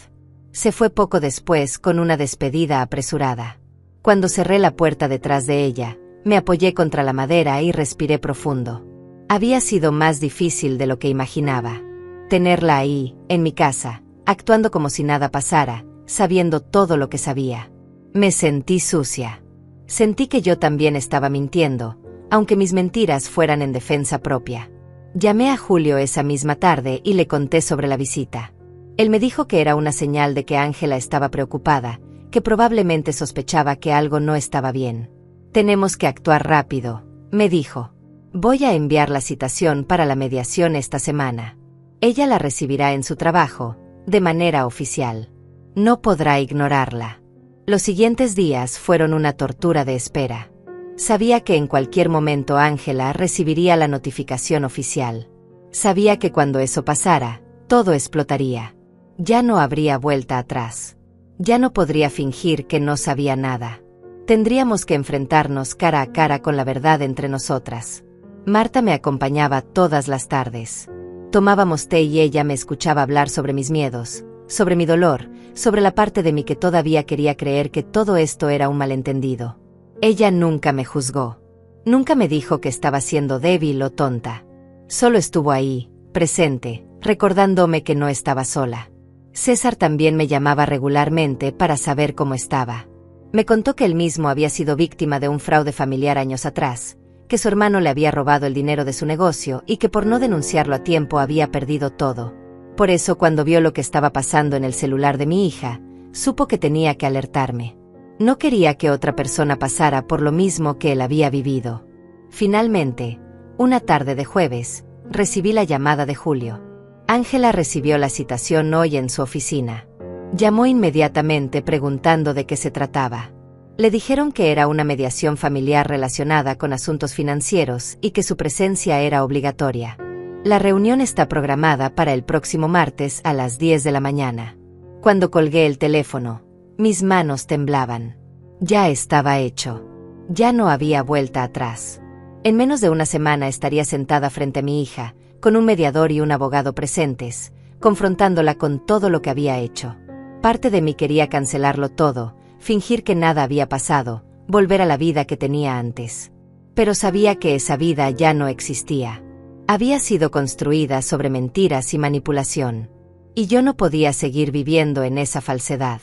Se fue poco después con una despedida apresurada. Cuando cerré la puerta detrás de ella, me apoyé contra la madera y respiré profundo. Había sido más difícil de lo que imaginaba. Tenerla ahí, en mi casa, actuando como si nada pasara, sabiendo todo lo que sabía. Me sentí sucia. Sentí que yo también estaba mintiendo, aunque mis mentiras fueran en defensa propia. Llamé a Julio esa misma tarde y le conté sobre la visita. Él me dijo que era una señal de que Ángela estaba preocupada, que probablemente sospechaba que algo no estaba bien. «Tenemos que actuar rápido», me dijo. «Voy a enviar la citación para la mediación esta semana. Ella la recibirá en su trabajo, de manera oficial. No podrá ignorarla». Los siguientes días fueron una tortura de espera. Sabía que en cualquier momento Ángela recibiría la notificación oficial. Sabía que cuando eso pasara, todo explotaría. Ya no habría vuelta atrás. Ya no podría fingir que no sabía nada. Tendríamos que enfrentarnos cara a cara con la verdad entre nosotras. Marta me acompañaba todas las tardes. Tomábamos té y ella me escuchaba hablar sobre mis miedos, sobre mi dolor, sobre la parte de mí que todavía quería creer que todo esto era un malentendido. Ella nunca me juzgó. Nunca me dijo que estaba siendo débil o tonta. Solo estuvo ahí, presente, recordándome que no estaba sola. César también me llamaba regularmente para saber cómo estaba. Me contó que él mismo había sido víctima de un fraude familiar años atrás, que su hermano le había robado el dinero de su negocio y que por no denunciarlo a tiempo había perdido todo. Por eso, cuando vio lo que estaba pasando en el celular de mi hija, supo que tenía que alertarme. No quería que otra persona pasara por lo mismo que él había vivido. Finalmente, una tarde de jueves, recibí la llamada de Julio. Ángela recibió la citación hoy en su oficina. Llamó inmediatamente preguntando de qué se trataba. Le dijeron que era una mediación familiar relacionada con asuntos financieros y que su presencia era obligatoria. La reunión está programada para el próximo martes a las 10 de la mañana. Cuando colgué el teléfono, mis manos temblaban. Ya estaba hecho. Ya no había vuelta atrás. En menos de una semana estaría sentada frente a mi hija, con un mediador y un abogado presentes, confrontándola con todo lo que había hecho. Parte de mí quería cancelarlo todo, fingir que nada había pasado, volver a la vida que tenía antes. Pero sabía que esa vida ya no existía. Había sido construida sobre mentiras y manipulación. Y yo no podía seguir viviendo en esa falsedad.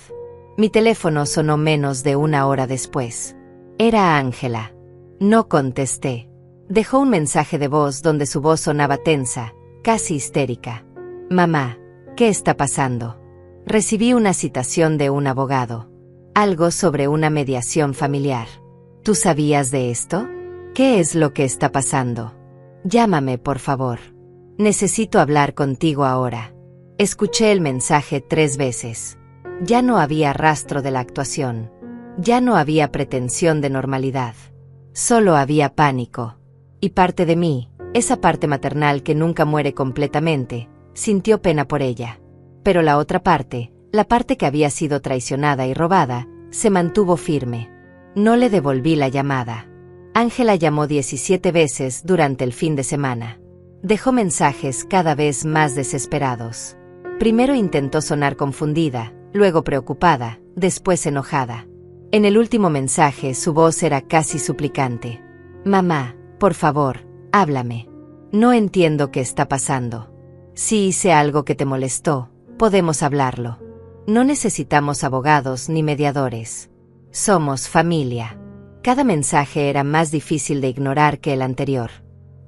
Mi teléfono sonó menos de una hora después. Era Ángela. No contesté. Dejó un mensaje de voz donde su voz sonaba tensa, casi histérica. «Mamá, ¿qué está pasando?» Recibí una citación de un abogado. Algo sobre una mediación familiar. ¿Tú sabías de esto? ¿Qué es lo que está pasando? Llámame, por favor. Necesito hablar contigo ahora. Escuché el mensaje 3 veces. Ya no había rastro de la actuación. Ya no había pretensión de normalidad. Solo había pánico. Y parte de mí, esa parte maternal que nunca muere completamente, sintió pena por ella. Pero la otra parte, la parte que había sido traicionada y robada, se mantuvo firme. No le devolví la llamada. Ángela llamó 17 veces durante el fin de semana. Dejó mensajes cada vez más desesperados. Primero intentó sonar confundida, luego preocupada, después enojada. En el último mensaje su voz era casi suplicante. «Mamá, por favor, háblame. No entiendo qué está pasando. Si hice algo que te molestó, podemos hablarlo. No necesitamos abogados ni mediadores. Somos familia. Cada mensaje era más difícil de ignorar que el anterior.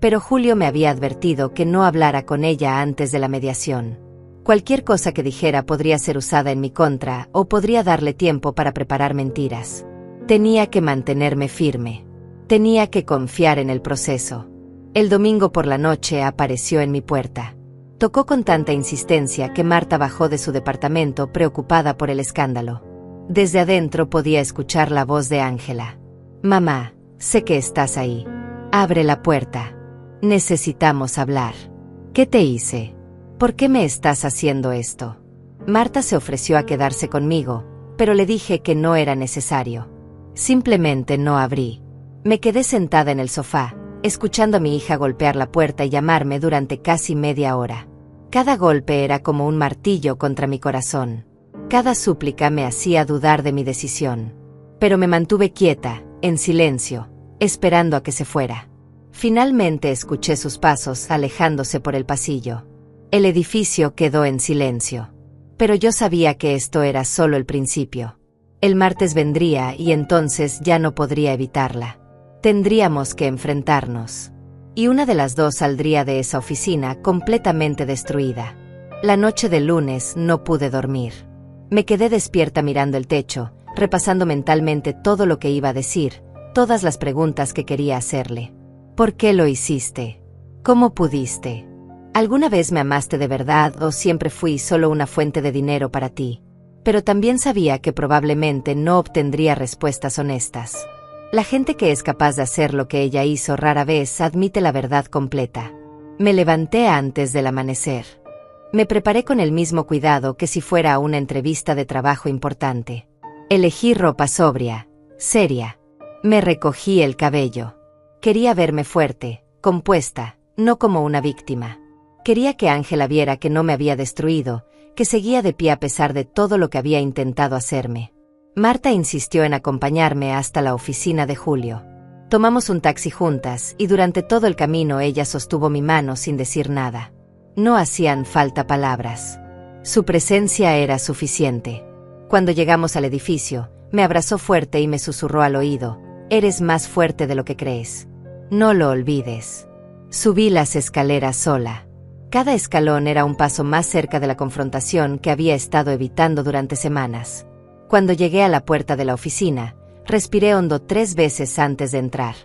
Pero Julio me había advertido que no hablara con ella antes de la mediación. Cualquier cosa que dijera podría ser usada en mi contra o podría darle tiempo para preparar mentiras. Tenía que mantenerme firme. Tenía que confiar en el proceso. El domingo por la noche apareció en mi puerta. Tocó con tanta insistencia que Marta bajó de su departamento preocupada por el escándalo. Desde adentro podía escuchar la voz de Ángela. «Mamá, sé que estás ahí. Abre la puerta. Necesitamos hablar». «¿Qué te hice? ¿Por qué me estás haciendo esto?» Marta se ofreció a quedarse conmigo, pero le dije que no era necesario. Simplemente no abrí. Me quedé sentada en el sofá, escuchando a mi hija golpear la puerta y llamarme durante casi media hora. Cada golpe era como un martillo contra mi corazón. Cada súplica me hacía dudar de mi decisión. Pero me mantuve quieta, en silencio, esperando a que se fuera. Finalmente escuché sus pasos alejándose por el pasillo. El edificio quedó en silencio. Pero yo sabía que esto era solo el principio. El martes vendría y entonces ya no podría evitarla. Tendríamos que enfrentarnos. Y una de las dos saldría de esa oficina completamente destruida. La noche del lunes no pude dormir. Me quedé despierta mirando el techo, repasando mentalmente todo lo que iba a decir, todas las preguntas que quería hacerle. ¿Por qué lo hiciste? ¿Cómo pudiste? ¿Alguna vez me amaste de verdad o siempre fui solo una fuente de dinero para ti? Pero también sabía que probablemente no obtendría respuestas honestas. La gente que es capaz de hacer lo que ella hizo rara vez admite la verdad completa. Me levanté antes del amanecer. Me preparé con el mismo cuidado que si fuera a una entrevista de trabajo importante. Elegí ropa sobria, seria. Me recogí el cabello. Quería verme fuerte, compuesta, no como una víctima. Quería que Ángela viera que no me había destruido, que seguía de pie a pesar de todo lo que había intentado hacerme. Marta insistió en acompañarme hasta la oficina de Julio. Tomamos un taxi juntas y durante todo el camino ella sostuvo mi mano sin decir nada. No hacían falta palabras. Su presencia era suficiente. Cuando llegamos al edificio, me abrazó fuerte y me susurró al oído: «Eres más fuerte de lo que crees. No lo olvides». Subí las escaleras sola. Cada escalón era un paso más cerca de la confrontación que había estado evitando durante semanas. Cuando llegué a la puerta de la oficina, respiré hondo 3 veces antes de entrar.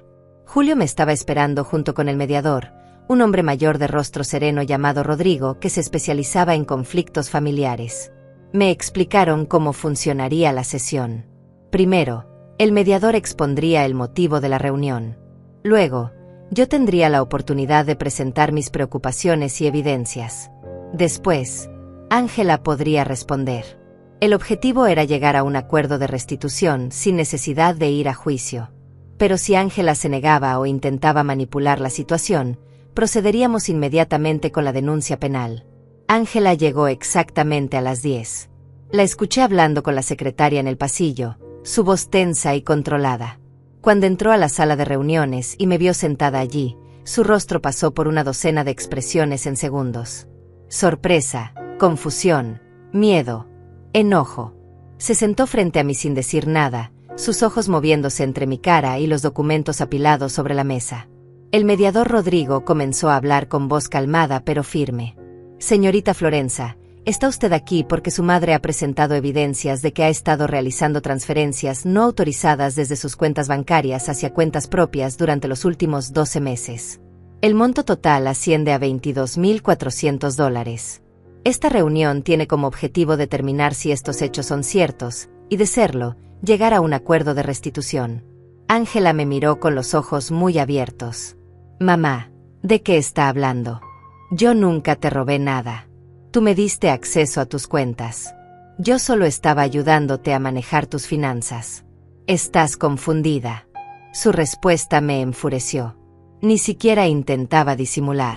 Julio me estaba esperando junto con el mediador, un hombre mayor de rostro sereno llamado Rodrigo que se especializaba en conflictos familiares. Me explicaron cómo funcionaría la sesión. Primero, el mediador expondría el motivo de la reunión. Luego, yo tendría la oportunidad de presentar mis preocupaciones y evidencias. Después, Ángela podría responder. El objetivo era llegar a un acuerdo de restitución sin necesidad de ir a juicio. Pero si Ángela se negaba o intentaba manipular la situación, procederíamos inmediatamente con la denuncia penal. Ángela llegó exactamente a las 10. La escuché hablando con la secretaria en el pasillo, su voz tensa y controlada. Cuando entró a la sala de reuniones y me vio sentada allí, su rostro pasó por una docena de expresiones en segundos. Sorpresa, confusión, miedo, enojo. Se sentó frente a mí sin decir nada, sus ojos moviéndose entre mi cara y los documentos apilados sobre la mesa. El mediador Rodrigo comenzó a hablar con voz calmada pero firme. «Señorita Florenza, está usted aquí porque su madre ha presentado evidencias de que ha estado realizando transferencias no autorizadas desde sus cuentas bancarias hacia cuentas propias durante los últimos 12 meses. El monto total asciende a $22.400. Esta reunión tiene como objetivo determinar si estos hechos son ciertos, y de serlo, llegar a un acuerdo de restitución». Ángela me miró con los ojos muy abiertos. «Mamá, ¿de qué está hablando? Yo nunca te robé nada. Tú me diste acceso a tus cuentas. Yo solo estaba ayudándote a manejar tus finanzas. Estás confundida». Su respuesta me enfureció. Ni siquiera intentaba disimular.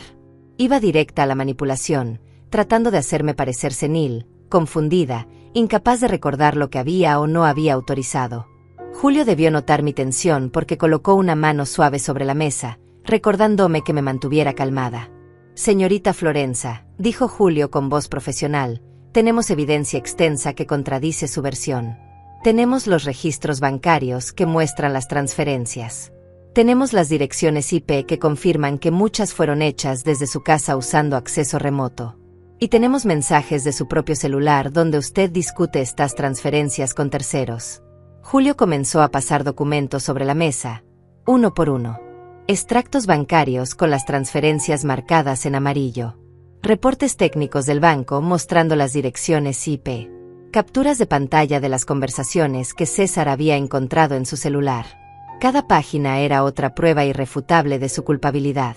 Iba directa a la manipulación, tratando de hacerme parecer senil, confundida, incapaz de recordar lo que había o no había autorizado. Julio debió notar mi tensión porque colocó una mano suave sobre la mesa, recordándome que me mantuviera calmada. «Señorita Florenza», dijo Julio con voz profesional, «tenemos evidencia extensa que contradice su versión. Tenemos los registros bancarios que muestran las transferencias. Tenemos las direcciones IP que confirman que muchas fueron hechas desde su casa usando acceso remoto. Y tenemos mensajes de su propio celular donde usted discute estas transferencias con terceros. Julio comenzó a pasar documentos sobre la mesa, uno por uno. Extractos bancarios con las transferencias marcadas en amarillo. Reportes técnicos del banco mostrando las direcciones IP. Capturas de pantalla de las conversaciones que César había encontrado en su celular. Cada página era otra prueba irrefutable de su culpabilidad.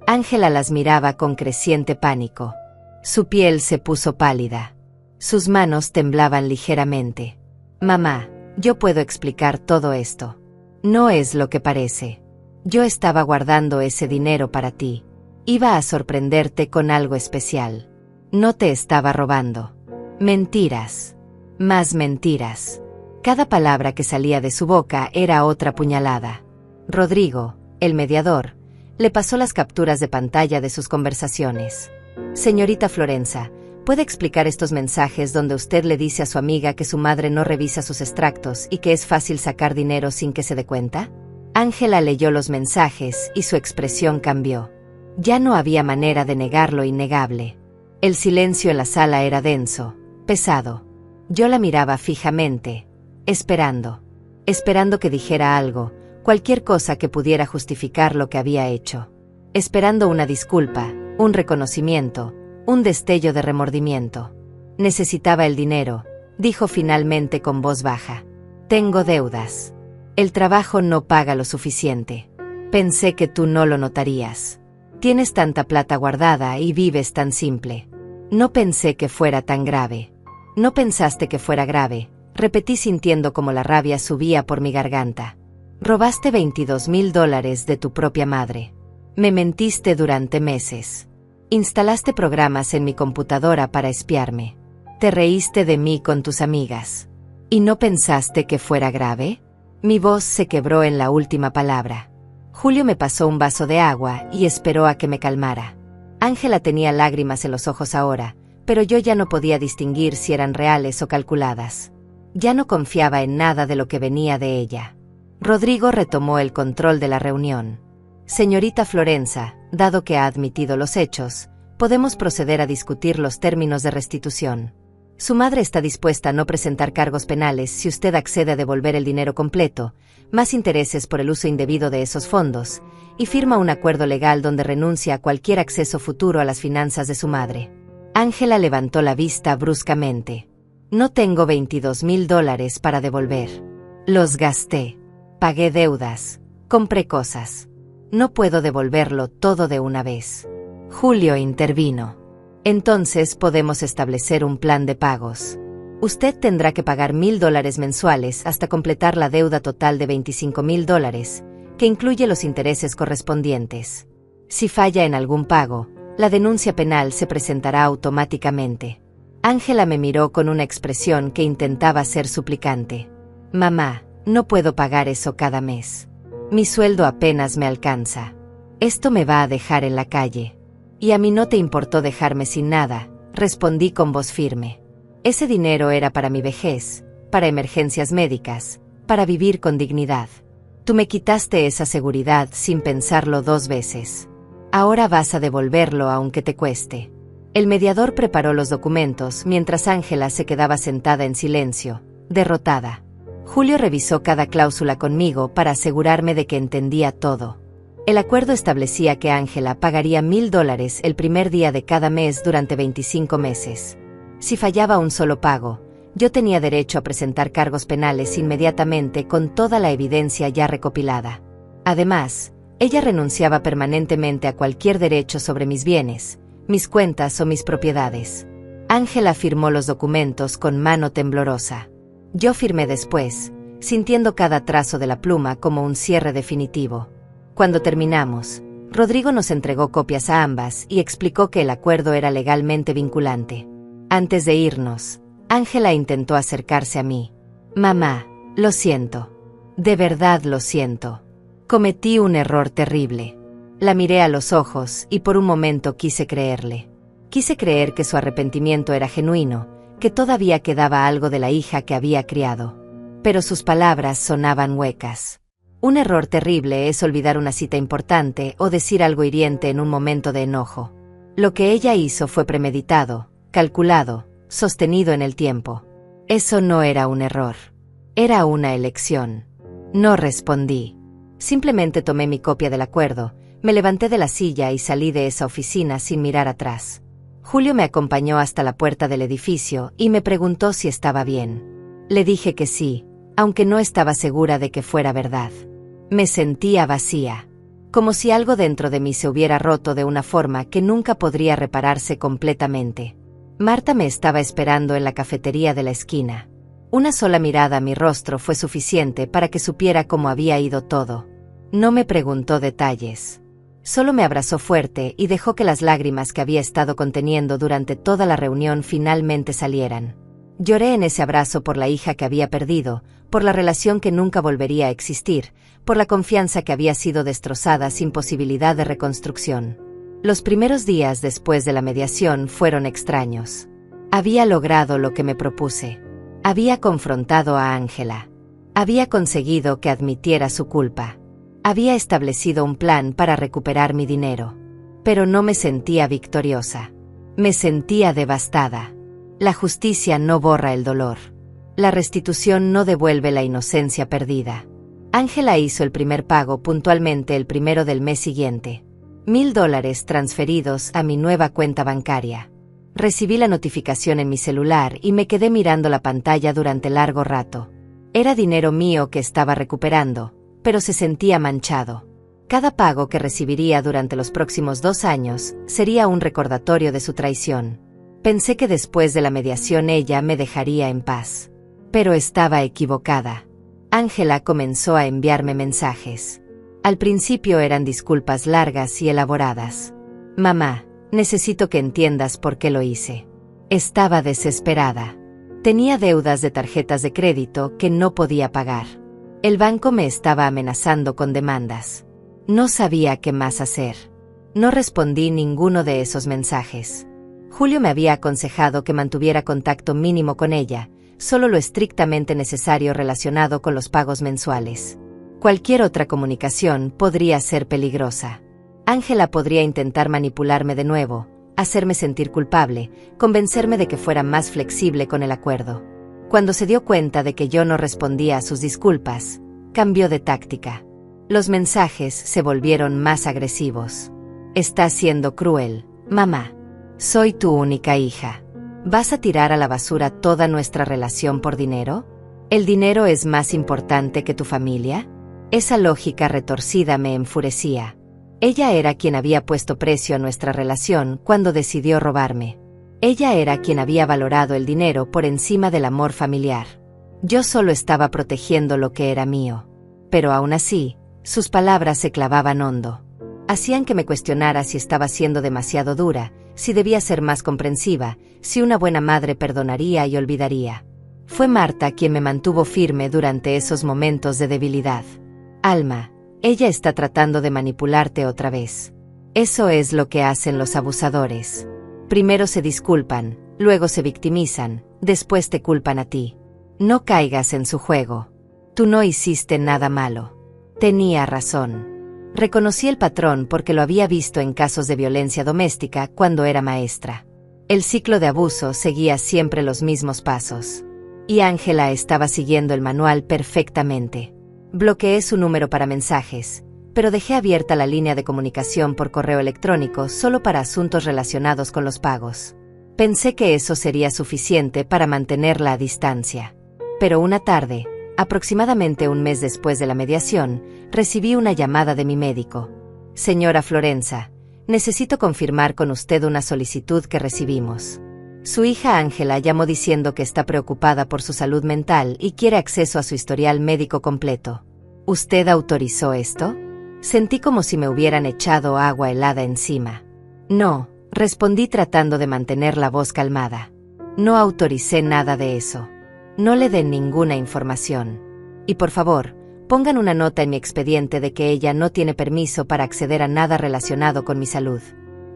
Ángela las miraba con creciente pánico. Su piel se puso pálida. Sus manos temblaban ligeramente. Mamá, yo puedo explicar todo esto. No es lo que parece. Yo estaba guardando ese dinero para ti. Iba a sorprenderte con algo especial. No te estaba robando. Mentiras. Más mentiras. Cada palabra que salía de su boca era otra puñalada. Rodrigo, el mediador, le pasó las capturas de pantalla de sus conversaciones. Señorita Florenza, ¿puede explicar estos mensajes donde usted le dice a su amiga que su madre no revisa sus extractos y que es fácil sacar dinero sin que se dé cuenta? Ángela leyó los mensajes y su expresión cambió. Ya no había manera de negar lo innegable. El silencio en la sala era denso, pesado. Yo la miraba fijamente, esperando que dijera algo, cualquier cosa que pudiera justificar lo que había hecho. Esperando una disculpa, un reconocimiento, un destello de remordimiento. Necesitaba el dinero, dijo finalmente con voz baja. Tengo deudas. El trabajo no paga lo suficiente. Pensé que tú no lo notarías. Tienes tanta plata guardada y vives tan simple. No pensé que fuera tan grave. No pensaste que fuera grave, repetí sintiendo como la rabia subía por mi garganta. Robaste $22,000 de tu propia madre. Me mentiste durante meses. Instalaste programas en mi computadora para espiarme. Te reíste de mí con tus amigas. ¿Y no pensaste que fuera grave? Mi voz se quebró en la última palabra. Julio me pasó un vaso de agua y esperó a que me calmara. Ángela tenía lágrimas en los ojos ahora, pero yo ya no podía distinguir si eran reales o calculadas. Ya no confiaba en nada de lo que venía de ella. Rodrigo retomó el control de la reunión. Señorita Florenza, dado que ha admitido los hechos, podemos proceder a discutir los términos de restitución. Su madre está dispuesta a no presentar cargos penales si usted accede a devolver el dinero completo, más intereses por el uso indebido de esos fondos, y firma un acuerdo legal donde renuncia a cualquier acceso futuro a las finanzas de su madre. Ángela levantó la vista bruscamente. No tengo $22,000 para devolver. Los gasté. Pagué deudas. Compré cosas. No puedo devolverlo todo de una vez. Julio intervino. Entonces podemos establecer un plan de pagos. Usted tendrá que pagar $1,000 mensuales hasta completar la deuda total de $25,000, que incluye los intereses correspondientes. Si falla en algún pago, la denuncia penal se presentará automáticamente. Ángela me miró con una expresión que intentaba ser suplicante. Mamá, no puedo pagar eso cada mes. Mi sueldo apenas me alcanza. Esto me va a dejar en la calle. Y a mí no te importó dejarme sin nada, respondí con voz firme. Ese dinero era para mi vejez, para emergencias médicas, para vivir con dignidad. Tú me quitaste esa seguridad sin pensarlo 2 veces. Ahora vas a devolverlo aunque te cueste. El mediador preparó los documentos mientras Ángela se quedaba sentada en silencio, derrotada. Julio revisó cada cláusula conmigo para asegurarme de que entendía todo. El acuerdo establecía que Ángela pagaría $1,000 el primer día de cada mes durante 25 meses. Si fallaba un solo pago, yo tenía derecho a presentar cargos penales inmediatamente con toda la evidencia ya recopilada. Además, ella renunciaba permanentemente a cualquier derecho sobre mis bienes, mis cuentas o mis propiedades. Ángela firmó los documentos con mano temblorosa. Yo firmé después, sintiendo cada trazo de la pluma como un cierre definitivo. Cuando terminamos, Rodrigo nos entregó copias a ambas y explicó que el acuerdo era legalmente vinculante. Antes de irnos, Ángela intentó acercarse a mí. Mamá, lo siento. De verdad lo siento. Cometí un error terrible. La miré a los ojos y por un momento quise creerle. Quise creer que su arrepentimiento era genuino, que todavía quedaba algo de la hija que había criado. pero sus palabras sonaban huecas. Un error terrible es olvidar una cita importante o decir algo hiriente en un momento de enojo. Lo que ella hizo fue premeditado, calculado, sostenido en el tiempo. Eso no era un error. Era una elección. No respondí. Simplemente tomé mi copia del acuerdo, me levanté de la silla y salí de esa oficina sin mirar atrás. Julio me acompañó hasta la puerta del edificio y me preguntó si estaba bien. Le dije que sí, aunque no estaba segura de que fuera verdad. Me sentía vacía, como si algo dentro de mí se hubiera roto de una forma que nunca podría repararse completamente. Marta me estaba esperando en la cafetería de la esquina. Una sola mirada a mi rostro fue suficiente para que supiera cómo había ido todo. No me preguntó detalles. Solo me abrazó fuerte y dejó que las lágrimas que había estado conteniendo durante toda la reunión finalmente salieran. Lloré en ese abrazo por la hija que había perdido, por la relación que nunca volvería a existir, por la confianza que había sido destrozada sin posibilidad de reconstrucción. Los primeros días después de la mediación fueron extraños. Había logrado lo que me propuse. Había confrontado a Ángela. Había conseguido que admitiera su culpa. Había establecido un plan para recuperar mi dinero. Pero no me sentía victoriosa. Me sentía devastada. La justicia no borra el dolor. La restitución no devuelve la inocencia perdida. Ángela hizo el primer pago puntualmente el 1 del mes siguiente. $1000 transferidos a mi nueva cuenta bancaria. Recibí la notificación en mi celular y me quedé mirando la pantalla durante largo rato. Era dinero mío que estaba recuperando, pero se sentía manchado. Cada pago que recibiría durante los próximos 2 años sería un recordatorio de su traición. Pensé que después de la mediación ella me dejaría en paz. Pero estaba equivocada. Ángela comenzó a enviarme mensajes. Al principio eran disculpas largas y elaboradas. Mamá, necesito que entiendas por qué lo hice. Estaba desesperada. Tenía deudas de tarjetas de crédito que no podía pagar. El banco me estaba amenazando con demandas. No sabía qué más hacer. No respondí ninguno de esos mensajes. Julio me había aconsejado que mantuviera contacto mínimo con ella, solo lo estrictamente necesario relacionado con los pagos mensuales. Cualquier otra comunicación podría ser peligrosa. Ángela podría intentar manipularme de nuevo, hacerme sentir culpable, convencerme de que fuera más flexible con el acuerdo. Cuando se dio cuenta de que yo no respondía a sus disculpas, cambió de táctica. Los mensajes se volvieron más agresivos. Estás siendo cruel, mamá. Soy tu única hija. ¿Vas a tirar a la basura toda nuestra relación por dinero? ¿El dinero es más importante que tu familia? Esa lógica retorcida me enfurecía. Ella era quien había puesto precio a nuestra relación cuando decidió robarme. Ella era quien había valorado el dinero por encima del amor familiar. Yo solo estaba protegiendo lo que era mío. Pero aún así, sus palabras se clavaban hondo. Hacían que me cuestionara si estaba siendo demasiado dura, si debía ser más comprensiva, si una buena madre perdonaría y olvidaría. Fue Marta quien me mantuvo firme durante esos momentos de debilidad. Alma, ella está tratando de manipularte otra vez. Eso es lo que hacen los abusadores. Primero se disculpan, luego se victimizan, después te culpan a ti. No caigas en su juego. Tú no hiciste nada malo. Tenía razón. Reconocí el patrón porque lo había visto en casos de violencia doméstica cuando era maestra. El ciclo de abuso seguía siempre los mismos pasos. Y Ángela estaba siguiendo el manual perfectamente. Bloqueé su número para mensajes, pero dejé abierta la línea de comunicación por correo electrónico solo para asuntos relacionados con los pagos. Pensé que eso sería suficiente para mantenerla a distancia. Pero una tarde, aproximadamente un mes después de la mediación, recibí una llamada de mi médico. Señora Florenza, necesito confirmar con usted una solicitud que recibimos. Su hija Ángela llamó diciendo que está preocupada por su salud mental y quiere acceso a su historial médico completo. ¿Usted autorizó esto? Sentí como si me hubieran echado agua helada encima. No, respondí tratando de mantener la voz calmada. No autoricé nada de eso. No le den ninguna información. Y por favor, pongan una nota en mi expediente de que ella no tiene permiso para acceder a nada relacionado con mi salud.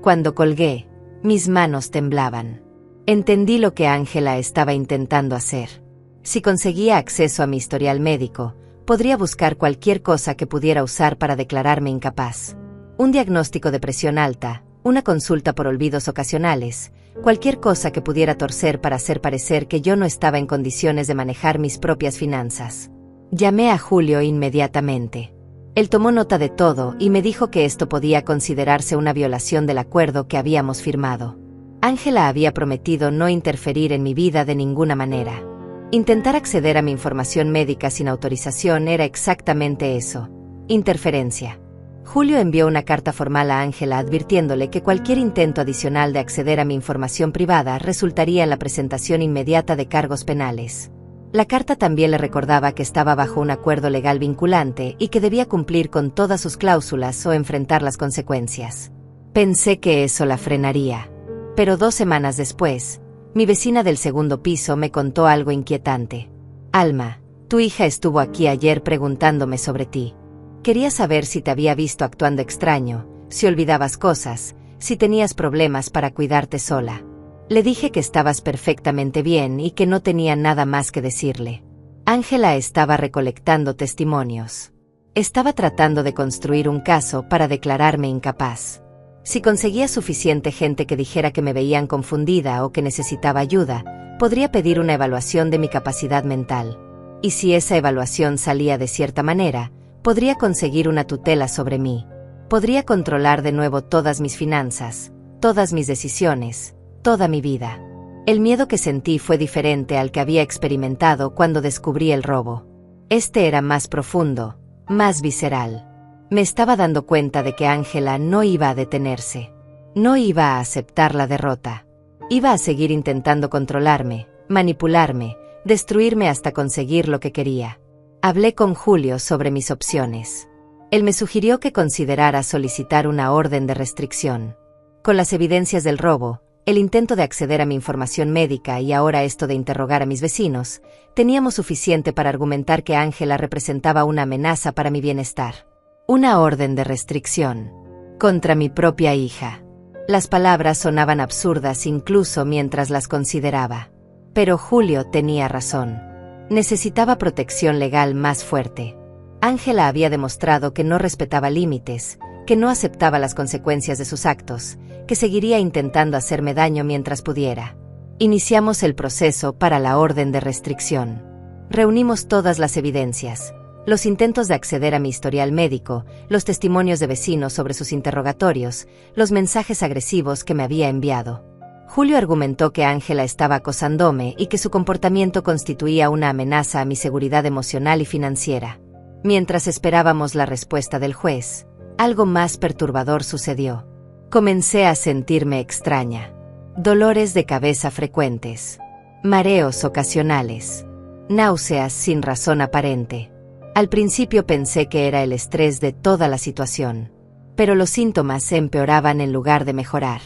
Cuando colgué, mis manos temblaban. Entendí lo que Ángela estaba intentando hacer. Si conseguía acceso a mi historial médico, podría buscar cualquier cosa que pudiera usar para declararme incapaz. Un diagnóstico de presión alta, una consulta por olvidos ocasionales, cualquier cosa que pudiera torcer para hacer parecer que yo no estaba en condiciones de manejar mis propias finanzas. Llamé a Julio inmediatamente. Él tomó nota de todo y me dijo que esto podía considerarse una violación del acuerdo que habíamos firmado. Ángela había prometido no interferir en mi vida de ninguna manera. Intentar acceder a mi información médica sin autorización era exactamente eso: interferencia. Julio envió una carta formal a Ángela advirtiéndole que cualquier intento adicional de acceder a mi información privada resultaría en la presentación inmediata de cargos penales. La carta también le recordaba que estaba bajo un acuerdo legal vinculante y que debía cumplir con todas sus cláusulas o enfrentar las consecuencias. Pensé que eso la frenaría. Pero 2 semanas después, mi vecina del segundo piso me contó algo inquietante. Alma, tu hija estuvo aquí ayer preguntándome sobre ti. Quería saber si te había visto actuando extraño, si olvidabas cosas, si tenías problemas para cuidarte sola. Le dije que estabas perfectamente bien y que no tenía nada más que decirle. Ángela estaba recolectando testimonios. Estaba tratando de construir un caso para declararme incapaz. Si conseguía suficiente gente que dijera que me veían confundida o que necesitaba ayuda, podría pedir una evaluación de mi capacidad mental. Y si esa evaluación salía de cierta manera, podría conseguir una tutela sobre mí. Podría controlar de nuevo todas mis finanzas, todas mis decisiones, toda mi vida. El miedo que sentí fue diferente al que había experimentado cuando descubrí el robo. Este era más profundo, más visceral. Me estaba dando cuenta de que Ángela no iba a detenerse. No iba a aceptar la derrota. Iba a seguir intentando controlarme, manipularme, destruirme hasta conseguir lo que quería. Hablé con Julio sobre mis opciones. Él me sugirió que considerara solicitar una orden de restricción. Con las evidencias del robo, el intento de acceder a mi información médica y ahora esto de interrogar a mis vecinos, teníamos suficiente para argumentar que Ángela representaba una amenaza para mi bienestar. Una orden de restricción. Contra mi propia hija. Las palabras sonaban absurdas incluso mientras las consideraba. Pero Julio tenía razón. Necesitaba protección legal más fuerte. Ángela había demostrado que no respetaba límites, que no aceptaba las consecuencias de sus actos, que seguiría intentando hacerme daño mientras pudiera. Iniciamos el proceso para la orden de restricción. Reunimos todas las evidencias, los intentos de acceder a mi historial médico, los testimonios de vecinos sobre sus interrogatorios, los mensajes agresivos que me había enviado. Julio argumentó que Ángela estaba acosándome y que su comportamiento constituía una amenaza a mi seguridad emocional y financiera. Mientras esperábamos la respuesta del juez, algo más perturbador sucedió. Comencé a sentirme extraña. Dolores de cabeza frecuentes. Mareos ocasionales. Náuseas sin razón aparente. Al principio pensé que era el estrés de toda la situación. Pero los síntomas se empeoraban en lugar de mejorar.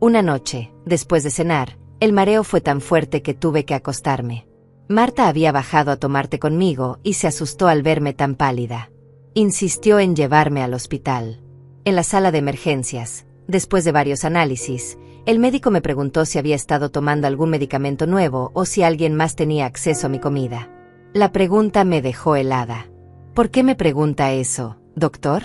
Una noche, después de cenar, el mareo fue tan fuerte que tuve que acostarme. Marta había bajado a tomar té conmigo y se asustó al verme tan pálida. Insistió en llevarme al hospital. En la sala de emergencias, después de varios análisis, el médico me preguntó si había estado tomando algún medicamento nuevo o si alguien más tenía acceso a mi comida. La pregunta me dejó helada. ¿Por qué me pregunta eso, doctor?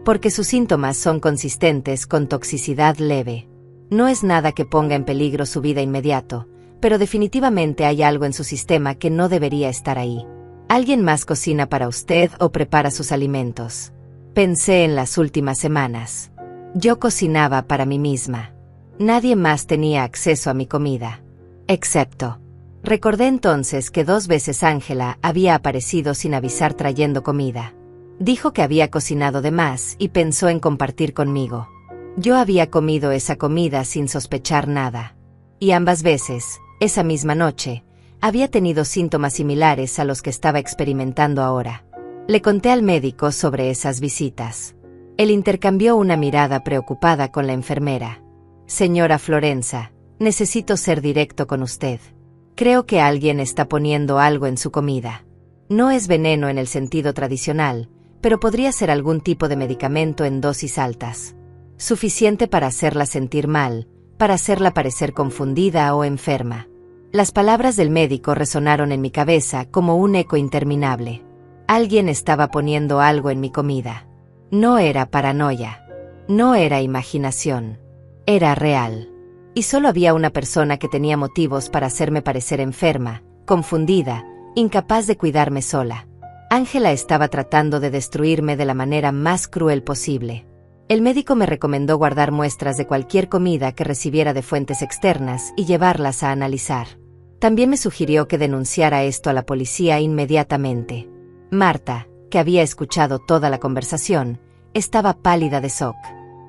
Porque sus síntomas son consistentes con toxicidad leve. No es nada que ponga en peligro su vida inmediato, pero definitivamente hay algo en su sistema que no debería estar ahí. ¿Alguien más cocina para usted o prepara sus alimentos? Pensé en las últimas semanas. Yo cocinaba para mí misma. Nadie más tenía acceso a mi comida. Excepto. Recordé entonces que 2 veces Ángela había aparecido sin avisar trayendo comida. Dijo que había cocinado de más y pensó en compartir conmigo. Yo había comido esa comida sin sospechar nada. Y ambas veces, esa misma noche, había tenido síntomas similares a los que estaba experimentando ahora. Le conté al médico sobre esas visitas. Él intercambió una mirada preocupada con la enfermera. Señora Florenza, necesito ser directo con usted. Creo que alguien está poniendo algo en su comida. No es veneno en el sentido tradicional, pero podría ser algún tipo de medicamento en dosis altas. Suficiente para hacerla sentir mal, para hacerla parecer confundida o enferma. Las palabras del médico resonaron en mi cabeza como un eco interminable. Alguien estaba poniendo algo en mi comida. No era paranoia. No era imaginación. Era real. Y solo había una persona que tenía motivos para hacerme parecer enferma, confundida, incapaz de cuidarme sola. Ángela estaba tratando de destruirme de la manera más cruel posible. El médico me recomendó guardar muestras de cualquier comida que recibiera de fuentes externas y llevarlas a analizar. También me sugirió que denunciara esto a la policía inmediatamente. Marta, que había escuchado toda la conversación, estaba pálida de shock.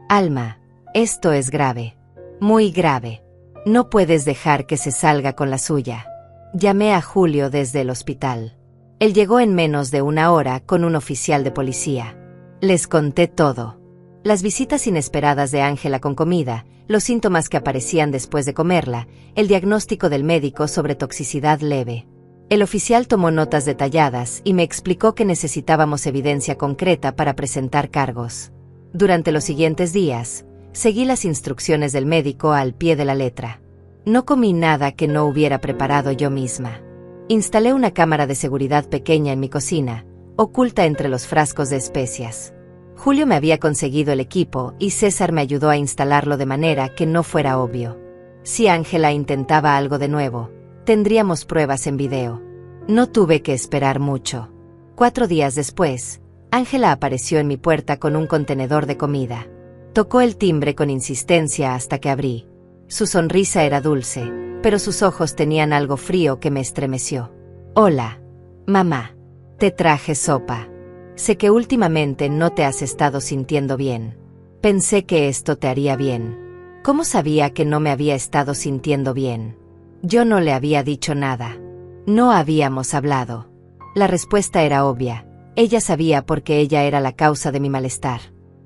Alma, esto es grave. Muy grave. No puedes dejar que se salga con la suya. Llamé a Julio desde el hospital. Él llegó en menos de una hora con un oficial de policía. Les conté todo. Las visitas inesperadas de Ángela con comida, los síntomas que aparecían después de comerla, el diagnóstico del médico sobre toxicidad leve. El oficial tomó notas detalladas y me explicó que necesitábamos evidencia concreta para presentar cargos. Durante los siguientes días, seguí las instrucciones del médico al pie de la letra. No comí nada que no hubiera preparado yo misma. Instalé una cámara de seguridad pequeña en mi cocina, oculta entre los frascos de especias. Julio me había conseguido el equipo y César me ayudó a instalarlo de manera que no fuera obvio. Si Ángela intentaba algo de nuevo, tendríamos pruebas en video. No tuve que esperar mucho. 4 días después, Ángela apareció en mi puerta con un contenedor de comida. Tocó el timbre con insistencia hasta que abrí. Su sonrisa era dulce, pero sus ojos tenían algo frío que me estremeció. Hola, mamá. Te traje sopa. Sé que últimamente no te has estado sintiendo bien. Pensé que esto te haría bien. ¿Cómo sabía que no me había estado sintiendo bien? Yo no le había dicho nada. No habíamos hablado. La respuesta era obvia. Ella sabía porque ella era la causa de mi malestar.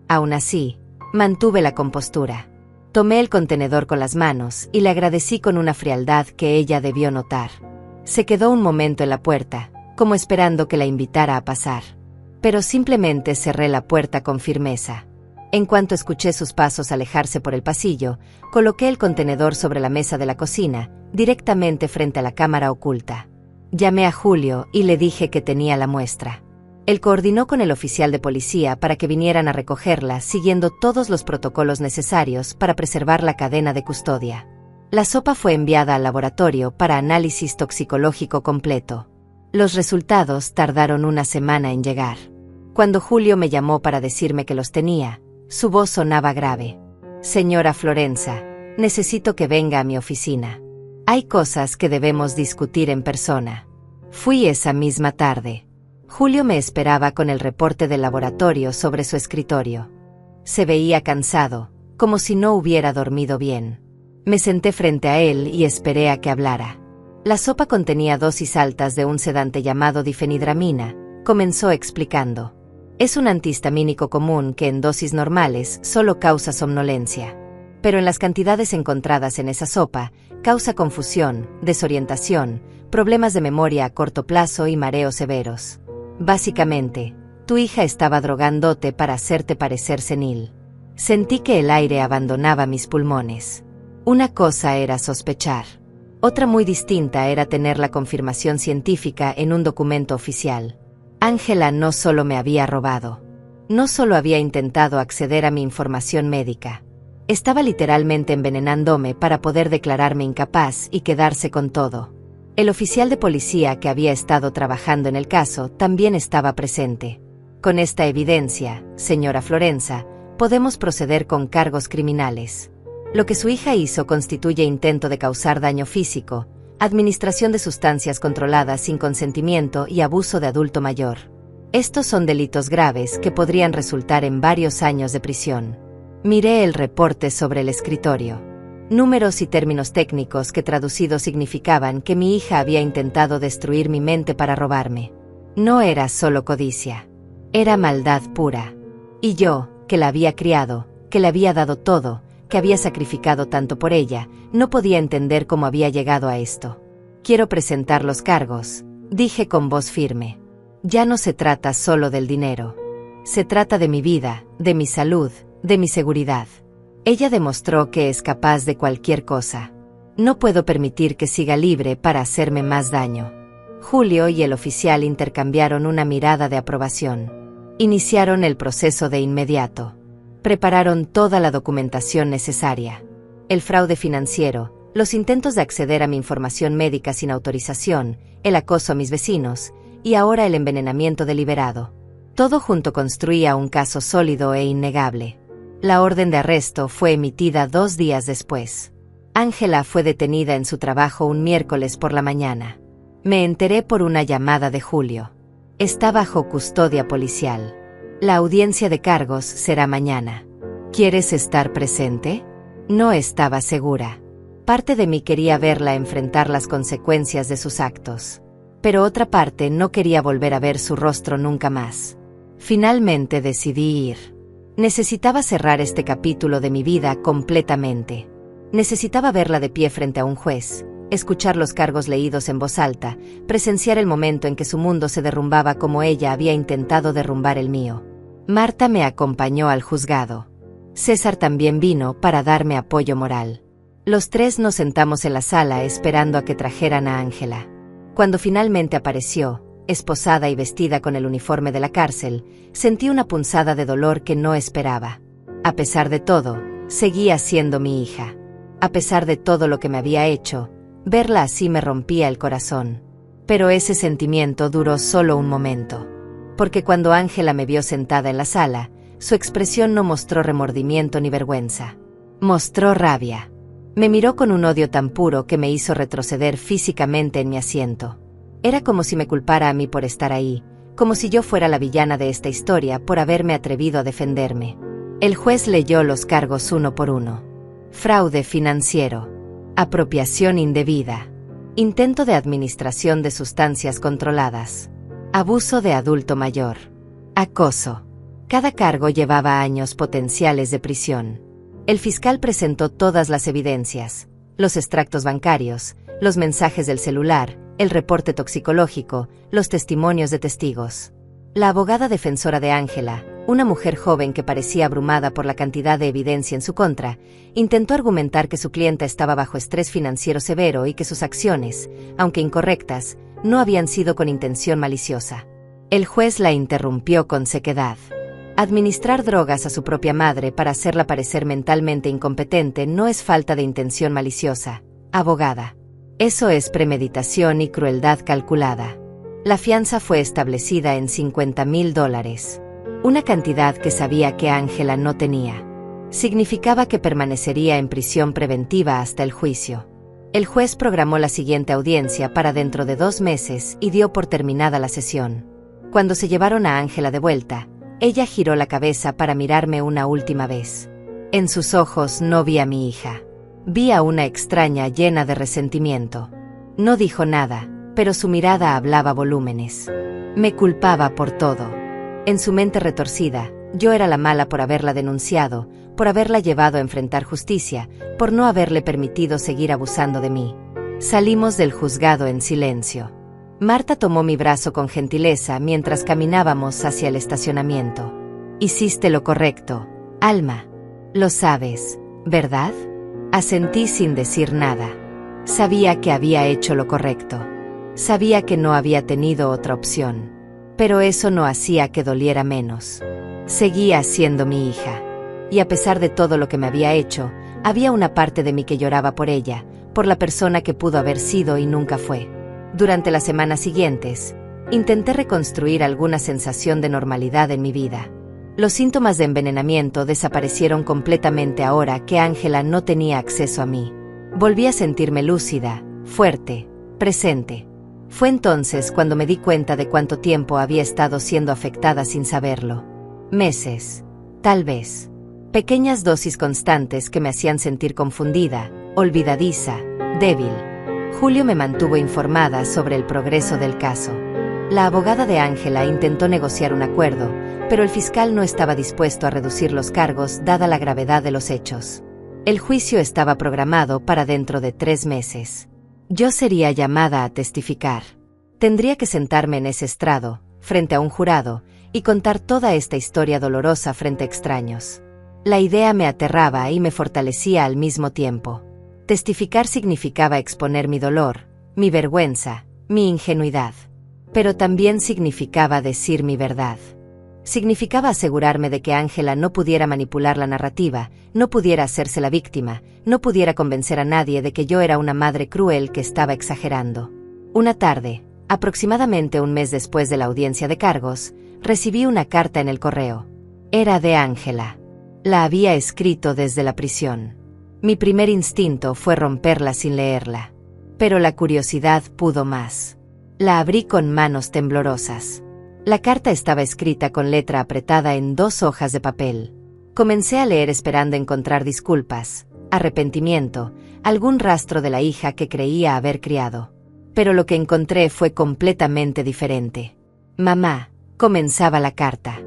Aún así, mantuve la compostura. Tomé el contenedor con las manos y le agradecí con una frialdad que ella debió notar. Se quedó un momento en la puerta, como esperando que la invitara a pasar. Pero simplemente cerré la puerta con firmeza. En cuanto escuché sus pasos alejarse por el pasillo, coloqué el contenedor sobre la mesa de la cocina, directamente frente a la cámara oculta. Llamé a Julio y le dije que tenía la muestra. Él coordinó con el oficial de policía para que vinieran a recogerla, siguiendo todos los protocolos necesarios para preservar la cadena de custodia. La sopa fue enviada al laboratorio para análisis toxicológico completo. Los resultados tardaron una semana en llegar. Cuando Julio me llamó para decirme que los tenía, su voz sonaba grave. Señora Florenza, necesito que venga a mi oficina. Hay cosas que debemos discutir en persona. Fui esa misma tarde. Julio me esperaba con el reporte del laboratorio sobre su escritorio. Se veía cansado, como si no hubiera dormido bien. Me senté frente a él y esperé a que hablara. La sopa contenía dosis altas de un sedante llamado difenidramina, comenzó explicando. Es un antihistamínico común que en dosis normales solo causa somnolencia. Pero en las cantidades encontradas en esa sopa, causa confusión, desorientación, problemas de memoria a corto plazo y mareos severos. Básicamente, tu hija estaba drogándote para hacerte parecer senil. Sentí que el aire abandonaba mis pulmones. Una cosa era sospechar. Otra muy distinta era tener la confirmación científica en un documento oficial. Ángela no solo me había robado. No solo había intentado acceder a mi información médica. Estaba literalmente envenenándome para poder declararme incapaz y quedarse con todo. El oficial de policía que había estado trabajando en el caso también estaba presente. Con esta evidencia, señora Florenza, podemos proceder con cargos criminales. Lo que su hija hizo constituye intento de causar daño físico, administración de sustancias controladas sin consentimiento y abuso de adulto mayor. Estos son delitos graves que podrían resultar en varios años de prisión. Miré el reporte sobre el escritorio. Números y términos técnicos que traducidos significaban que mi hija había intentado destruir mi mente para robarme. No era solo codicia. Era maldad pura. Y yo, que la había criado, que le había dado todo, que había sacrificado tanto por ella, no podía entender cómo había llegado a esto. Quiero presentar los cargos, dije con voz firme. Ya no se trata solo del dinero. Se trata de mi vida, de mi salud, de mi seguridad. Ella demostró que es capaz de cualquier cosa. No puedo permitir que siga libre para hacerme más daño. Julio y el oficial intercambiaron una mirada de aprobación. Iniciaron el proceso de inmediato. Prepararon toda la documentación necesaria. El fraude financiero, los intentos de acceder a mi información médica sin autorización, el acoso a mis vecinos, y ahora el envenenamiento deliberado. Todo junto construía un caso sólido e innegable. La orden de arresto fue emitida 2 días después. Ángela fue detenida en su trabajo un miércoles por la mañana. Me enteré por una llamada de Julio. Está bajo custodia policial. La audiencia de cargos será mañana. ¿Quieres estar presente? No estaba segura. Parte de mí quería verla enfrentar las consecuencias de sus actos. Pero otra parte no quería volver a ver su rostro nunca más. Finalmente decidí ir. Necesitaba cerrar este capítulo de mi vida completamente. Necesitaba verla de pie frente a un juez, escuchar los cargos leídos en voz alta, presenciar el momento en que su mundo se derrumbaba como ella había intentado derrumbar el mío. Marta me acompañó al juzgado. César también vino para darme apoyo moral. Los 3 nos sentamos en la sala esperando a que trajeran a Ángela. Cuando finalmente apareció, esposada y vestida con el uniforme de la cárcel, sentí una punzada de dolor que no esperaba. A pesar de todo, seguía siendo mi hija. A pesar de todo lo que me había hecho, verla así me rompía el corazón. Pero ese sentimiento duró solo un momento. Porque cuando Ángela me vio sentada en la sala, su expresión no mostró remordimiento ni vergüenza. Mostró rabia. Me miró con un odio tan puro que me hizo retroceder físicamente en mi asiento. Era como si me culpara a mí por estar ahí, como si yo fuera la villana de esta historia por haberme atrevido a defenderme. El juez leyó los cargos uno por uno. Fraude financiero, apropiación indebida, intento de administración de sustancias controladas, abuso de adulto mayor, acoso. Cada cargo llevaba años potenciales de prisión. El fiscal presentó todas las evidencias, los extractos bancarios, los mensajes del celular, el reporte toxicológico, los testimonios de testigos. La abogada defensora de Ángela, una mujer joven que parecía abrumada por la cantidad de evidencia en su contra, intentó argumentar que su clienta estaba bajo estrés financiero severo y que sus acciones, aunque incorrectas, no habían sido con intención maliciosa. El juez la interrumpió con sequedad. Administrar drogas a su propia madre para hacerla parecer mentalmente incompetente no es falta de intención maliciosa, abogada. Eso es premeditación y crueldad calculada. La fianza fue establecida en $50,000. Una cantidad que sabía que Ángela no tenía. Significaba que permanecería en prisión preventiva hasta el juicio. El juez programó la siguiente audiencia para dentro de 2 meses y dio por terminada la sesión. Cuando se llevaron a Ángela de vuelta, ella giró la cabeza para mirarme una última vez. En sus ojos no vi a mi hija. Vi a una extraña llena de resentimiento. No dijo nada, pero su mirada hablaba volúmenes. Me culpaba por todo. En su mente retorcida, yo era la mala por haberla denunciado, por haberla llevado a enfrentar justicia, por no haberle permitido seguir abusando de mí. Salimos del juzgado en silencio. Marta tomó mi brazo con gentileza mientras caminábamos hacia el estacionamiento. Hiciste lo correcto, Alma. Lo sabes, ¿verdad? Asentí sin decir nada. Sabía que había hecho lo correcto. Sabía que no había tenido otra opción. Pero eso no hacía que doliera menos. Seguía siendo mi hija. Y a pesar de todo lo que me había hecho, había una parte de mí que lloraba por ella, por la persona que pudo haber sido y nunca fue. Durante las semanas siguientes, intenté reconstruir alguna sensación de normalidad en mi vida. Los síntomas de envenenamiento desaparecieron completamente ahora que Ángela no tenía acceso a mí. Volví a sentirme lúcida, fuerte, presente. Fue entonces cuando me di cuenta de cuánto tiempo había estado siendo afectada sin saberlo. Meses, tal vez. Pequeñas dosis constantes que me hacían sentir confundida, olvidadiza, débil. Julio me mantuvo informada sobre el progreso del caso. La abogada de Ángela intentó negociar un acuerdo, pero el fiscal no estaba dispuesto a reducir los cargos dada la gravedad de los hechos. El juicio estaba programado para dentro de 3 meses. Yo sería llamada a testificar. Tendría que sentarme en ese estrado, frente a un jurado, y contar toda esta historia dolorosa frente a extraños. La idea me aterraba y me fortalecía al mismo tiempo. Testificar significaba exponer mi dolor, mi vergüenza, mi ingenuidad. Pero también significaba decir mi verdad. Significaba asegurarme de que Ángela no pudiera manipular la narrativa, no pudiera hacerse la víctima, no pudiera convencer a nadie de que yo era una madre cruel que estaba exagerando. Una tarde, aproximadamente un mes después de la audiencia de cargos, recibí una carta en el correo. Era de Ángela. La había escrito desde la prisión. Mi primer instinto fue romperla sin leerla. Pero la curiosidad pudo más. La abrí con manos temblorosas. La carta estaba escrita con letra apretada en 2 hojas de papel. Comencé a leer esperando encontrar disculpas, arrepentimiento, algún rastro de la hija que creía haber criado. Pero lo que encontré fue completamente diferente. Mamá, comenzaba la carta.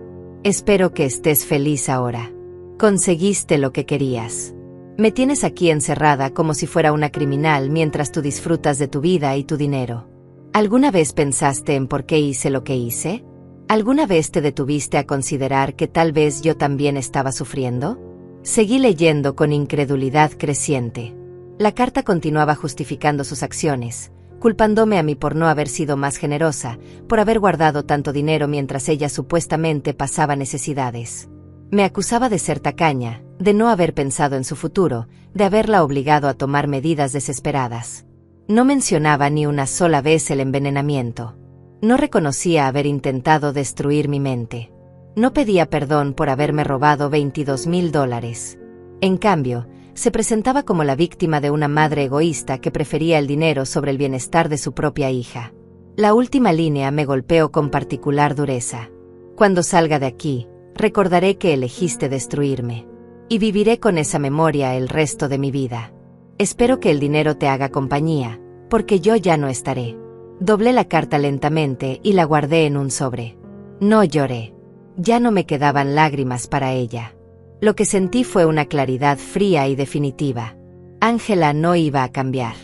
Espero que estés feliz ahora. Conseguiste lo que querías. Me tienes aquí encerrada como si fuera una criminal mientras tú disfrutas de tu vida y tu dinero. ¿Alguna vez pensaste en por qué hice lo que hice? ¿Alguna vez te detuviste a considerar que tal vez yo también estaba sufriendo? Seguí leyendo con incredulidad creciente. La carta continuaba justificando sus acciones, culpándome a mí por no haber sido más generosa, por haber guardado tanto dinero mientras ella supuestamente pasaba necesidades. Me acusaba de ser tacaña, de no haber pensado en su futuro, de haberla obligado a tomar medidas desesperadas. No mencionaba ni una sola vez el envenenamiento. No reconocía haber intentado destruir mi mente. No pedía perdón por haberme robado $22,000. En cambio, se presentaba como la víctima de una madre egoísta que prefería el dinero sobre el bienestar de su propia hija. La última línea me golpeó con particular dureza. Cuando salga de aquí, recordaré que elegiste destruirme. Y viviré con esa memoria el resto de mi vida. Espero que el dinero te haga compañía, porque yo ya no estaré. Doblé la carta lentamente y la guardé en un sobre. No lloré. Ya no me quedaban lágrimas para ella. Lo que sentí fue una claridad fría y definitiva. Ángela no iba a cambiar.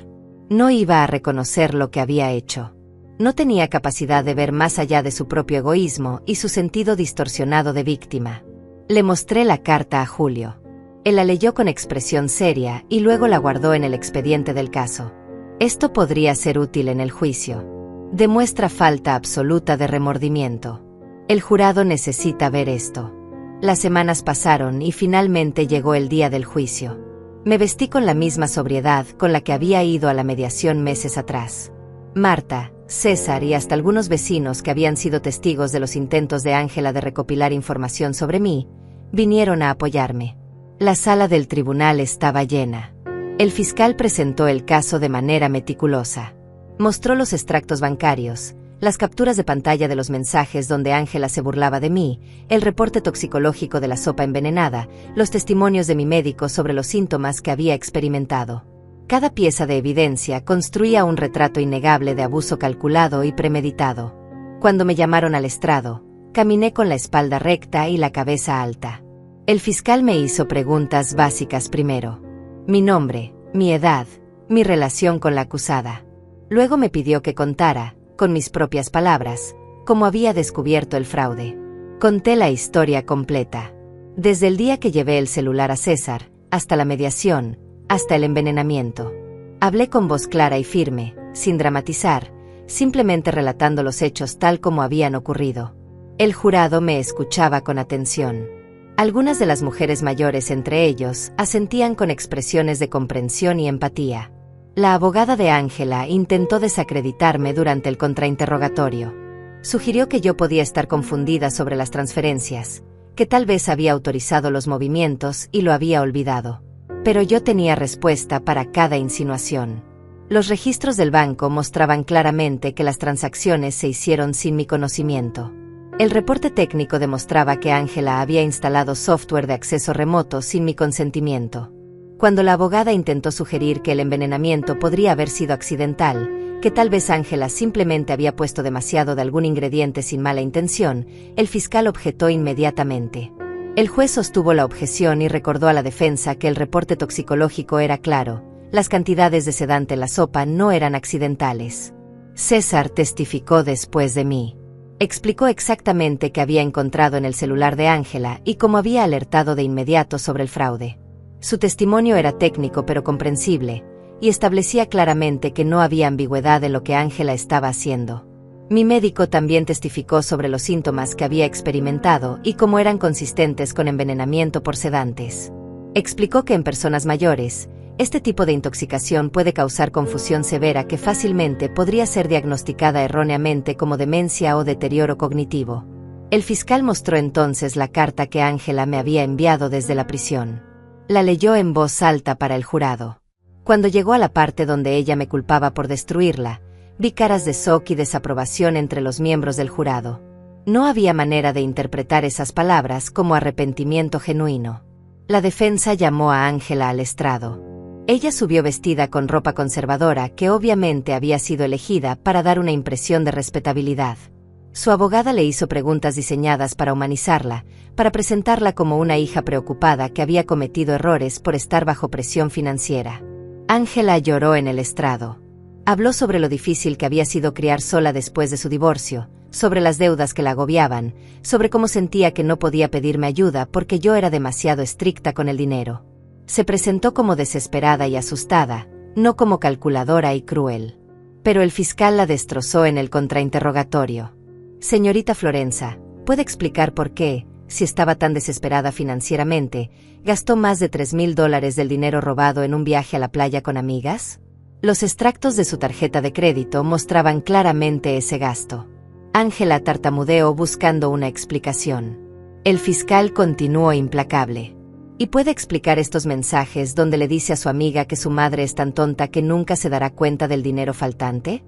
No iba a reconocer lo que había hecho. No tenía capacidad de ver más allá de su propio egoísmo y su sentido distorsionado de víctima. Le mostré la carta a Julio. Él la leyó con expresión seria y luego la guardó en el expediente del caso. Esto podría ser útil en el juicio. Demuestra falta absoluta de remordimiento. El jurado necesita ver esto. Las semanas pasaron y finalmente llegó el día del juicio. Me vestí con la misma sobriedad con la que había ido a la mediación meses atrás. Marta, César y hasta algunos vecinos que habían sido testigos de los intentos de Ángela de recopilar información sobre mí, vinieron a apoyarme. La sala del tribunal estaba llena. El fiscal presentó el caso de manera meticulosa. Mostró los extractos bancarios, las capturas de pantalla de los mensajes donde Ángela se burlaba de mí, el reporte toxicológico de la sopa envenenada, los testimonios de mi médico sobre los síntomas que había experimentado. Cada pieza de evidencia construía un retrato innegable de abuso calculado y premeditado. Cuando me llamaron al estrado, caminé con la espalda recta y la cabeza alta. El fiscal me hizo preguntas básicas primero. Mi nombre, mi edad, mi relación con la acusada. Luego me pidió que contara, con mis propias palabras, cómo había descubierto el fraude. Conté la historia completa. Desde el día que llevé el celular a César, hasta la mediación, hasta el envenenamiento. Hablé con voz clara y firme, sin dramatizar, simplemente relatando los hechos tal como habían ocurrido. El jurado me escuchaba con atención. Algunas de las mujeres mayores entre ellos asentían con expresiones de comprensión y empatía. La abogada de Ángela intentó desacreditarme durante el contrainterrogatorio. Sugirió que yo podía estar confundida sobre las transferencias, que tal vez había autorizado los movimientos y lo había olvidado. Pero yo tenía respuesta para cada insinuación. Los registros del banco mostraban claramente que las transacciones se hicieron sin mi conocimiento. El reporte técnico demostraba que Ángela había instalado software de acceso remoto sin mi consentimiento. Cuando la abogada intentó sugerir que el envenenamiento podría haber sido accidental, que tal vez Ángela simplemente había puesto demasiado de algún ingrediente sin mala intención, el fiscal objetó inmediatamente. El juez sostuvo la objeción y recordó a la defensa que el reporte toxicológico era claro, las cantidades de sedante en la sopa no eran accidentales. César testificó después de mí. Explicó exactamente qué había encontrado en el celular de Ángela y cómo había alertado de inmediato sobre el fraude. Su testimonio era técnico pero comprensible, y establecía claramente que no había ambigüedad en lo que Ángela estaba haciendo. Mi médico también testificó sobre los síntomas que había experimentado y cómo eran consistentes con envenenamiento por sedantes. Explicó que en personas mayores, este tipo de intoxicación puede causar confusión severa que fácilmente podría ser diagnosticada erróneamente como demencia o deterioro cognitivo. El fiscal mostró entonces la carta que Ángela me había enviado desde la prisión. La leyó en voz alta para el jurado. Cuando llegó a la parte donde ella me culpaba por destruirla, vi caras de shock y desaprobación entre los miembros del jurado. No había manera de interpretar esas palabras como arrepentimiento genuino. La defensa llamó a Ángela al estrado. Ella subió vestida con ropa conservadora que obviamente había sido elegida para dar una impresión de respetabilidad. Su abogada le hizo preguntas diseñadas para humanizarla, para presentarla como una hija preocupada que había cometido errores por estar bajo presión financiera. Ángela lloró en el estrado. Habló sobre lo difícil que había sido criar sola después de su divorcio, sobre las deudas que la agobiaban, sobre cómo sentía que no podía pedirme ayuda porque yo era demasiado estricta con el dinero. Se presentó como desesperada y asustada, no como calculadora y cruel. Pero el fiscal la destrozó en el contrainterrogatorio. Señorita Florenza, ¿puede explicar por qué, si estaba tan desesperada financieramente, gastó más de $3,000 del dinero robado en un viaje a la playa con amigas? Los extractos de su tarjeta de crédito mostraban claramente ese gasto. Ángela tartamudeó buscando una explicación. El fiscal continuó implacable. ¿Y puede explicar estos mensajes donde le dice a su amiga que su madre es tan tonta que nunca se dará cuenta del dinero faltante?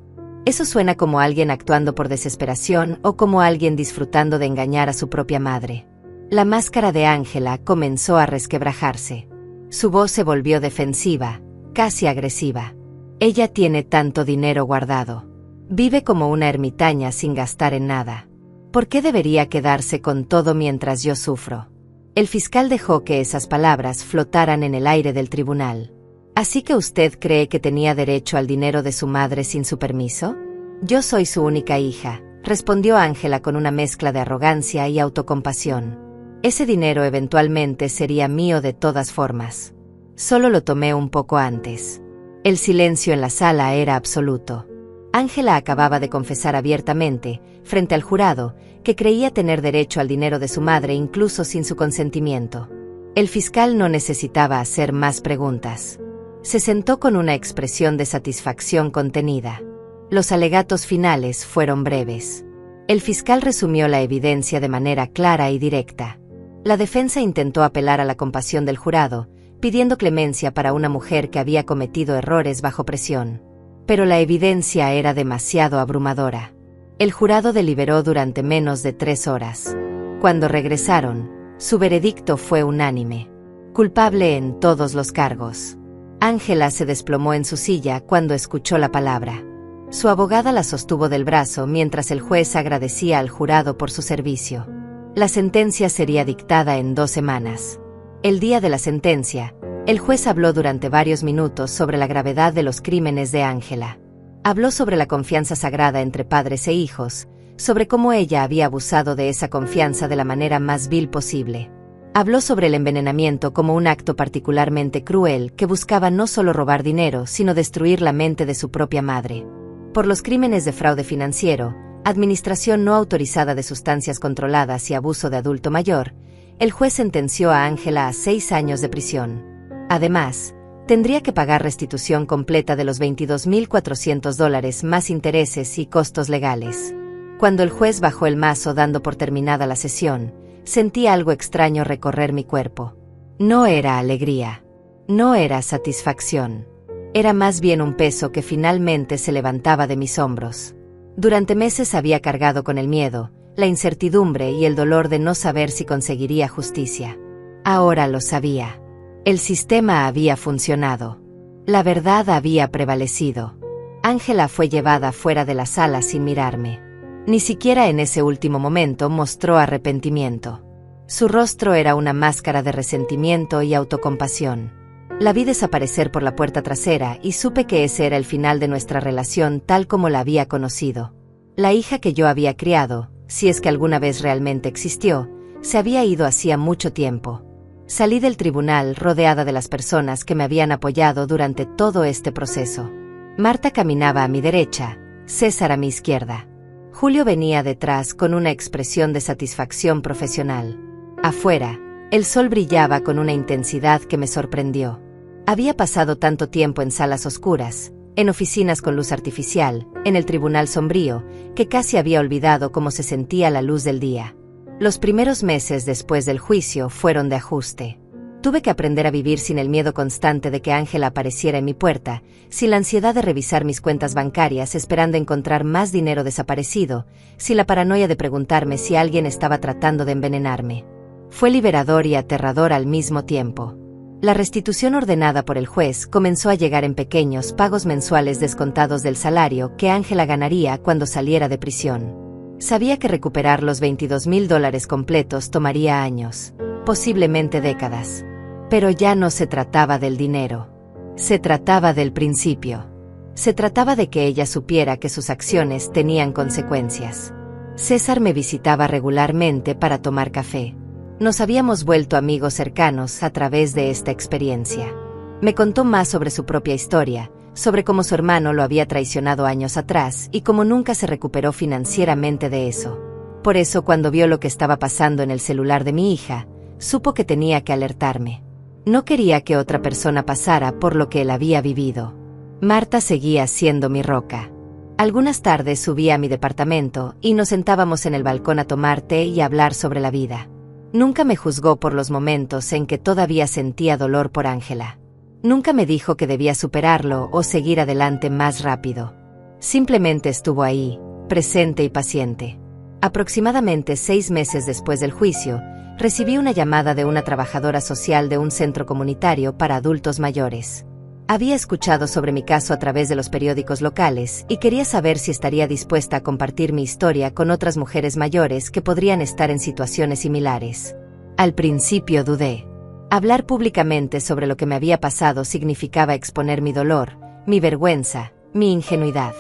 Eso suena como alguien actuando por desesperación o como alguien disfrutando de engañar a su propia madre. La máscara de Ángela comenzó a resquebrajarse. Su voz se volvió defensiva, casi agresiva. Ella tiene tanto dinero guardado. Vive como una ermitaña sin gastar en nada. ¿Por qué debería quedarse con todo mientras yo sufro? El fiscal dejó que esas palabras flotaran en el aire del tribunal. ¿Así que usted cree que tenía derecho al dinero de su madre sin su permiso? Yo soy su única hija, respondió Ángela con una mezcla de arrogancia y autocompasión. Ese dinero eventualmente sería mío de todas formas. Solo lo tomé un poco antes. El silencio en la sala era absoluto. Ángela acababa de confesar abiertamente, frente al jurado, que creía tener derecho al dinero de su madre incluso sin su consentimiento. El fiscal no necesitaba hacer más preguntas. Se sentó con una expresión de satisfacción contenida. Los alegatos finales fueron breves. El fiscal resumió la evidencia de manera clara y directa. La defensa intentó apelar a la compasión del jurado, pidiendo clemencia para una mujer que había cometido errores bajo presión. Pero la evidencia era demasiado abrumadora. El jurado deliberó durante menos de 3 horas. Cuando regresaron, su veredicto fue unánime. Culpable en todos los cargos. Ángela se desplomó en su silla cuando escuchó la palabra. Su abogada la sostuvo del brazo mientras el juez agradecía al jurado por su servicio. La sentencia sería dictada en 2 semanas. El día de la sentencia, el juez habló durante varios minutos sobre la gravedad de los crímenes de Ángela. Habló sobre la confianza sagrada entre padres e hijos, sobre cómo ella había abusado de esa confianza de la manera más vil posible. Habló sobre el envenenamiento como un acto particularmente cruel que buscaba no solo robar dinero, sino destruir la mente de su propia madre. Por los crímenes de fraude financiero, administración no autorizada de sustancias controladas y abuso de adulto mayor, el juez sentenció a Ángela a 6 años de prisión. Además, tendría que pagar restitución completa de los $22,400 más intereses y costos legales. Cuando el juez bajó el mazo dando por terminada la sesión, sentí algo extraño recorrer mi cuerpo. No era alegría. No era satisfacción. Era más bien un peso que finalmente se levantaba de mis hombros. Durante meses había cargado con el miedo, la incertidumbre y el dolor de no saber si conseguiría justicia. Ahora lo sabía. El sistema había funcionado. La verdad había prevalecido. Ángela fue llevada fuera de la sala sin mirarme. Ni siquiera en ese último momento mostró arrepentimiento. Su rostro era una máscara de resentimiento y autocompasión. La vi desaparecer por la puerta trasera y supe que ese era el final de nuestra relación tal como la había conocido. La hija que yo había criado, si es que alguna vez realmente existió, se había ido hacía mucho tiempo. Salí del tribunal rodeada de las personas que me habían apoyado durante todo este proceso. Marta caminaba a mi derecha, César a mi izquierda. Julio venía detrás con una expresión de satisfacción profesional. Afuera, el sol brillaba con una intensidad que me sorprendió. Había pasado tanto tiempo en salas oscuras, en oficinas con luz artificial, en el tribunal sombrío, que casi había olvidado cómo se sentía la luz del día. Los primeros meses después del juicio fueron de ajuste. Tuve que aprender a vivir sin el miedo constante de que Ángela apareciera en mi puerta, sin la ansiedad de revisar mis cuentas bancarias esperando encontrar más dinero desaparecido, sin la paranoia de preguntarme si alguien estaba tratando de envenenarme. Fue liberador y aterrador al mismo tiempo. La restitución ordenada por el juez comenzó a llegar en pequeños pagos mensuales descontados del salario que Ángela ganaría cuando saliera de prisión. Sabía que recuperar los $22,000 completos tomaría años, posiblemente décadas. Pero ya no se trataba del dinero. Se trataba del principio. Se trataba de que ella supiera que sus acciones tenían consecuencias. César me visitaba regularmente para tomar café. Nos habíamos vuelto amigos cercanos a través de esta experiencia. Me contó más sobre su propia historia, sobre cómo su hermano lo había traicionado años atrás y cómo nunca se recuperó financieramente de eso. Por eso, cuando vio lo que estaba pasando en el celular de mi hija, supo que tenía que alertarme. No quería que otra persona pasara por lo que él había vivido. Marta seguía siendo mi roca. Algunas tardes subía a mi departamento y nos sentábamos en el balcón a tomar té y a hablar sobre la vida. Nunca me juzgó por los momentos en que todavía sentía dolor por Ángela. Nunca me dijo que debía superarlo o seguir adelante más rápido. Simplemente estuvo ahí, presente y paciente. Aproximadamente 6 meses después del juicio, recibí una llamada de una trabajadora social de un centro comunitario para adultos mayores. Había escuchado sobre mi caso a través de los periódicos locales y quería saber si estaría dispuesta a compartir mi historia con otras mujeres mayores que podrían estar en situaciones similares. Al principio dudé. Hablar públicamente sobre lo que me había pasado significaba exponer mi dolor, mi vergüenza, mi ingenuidad.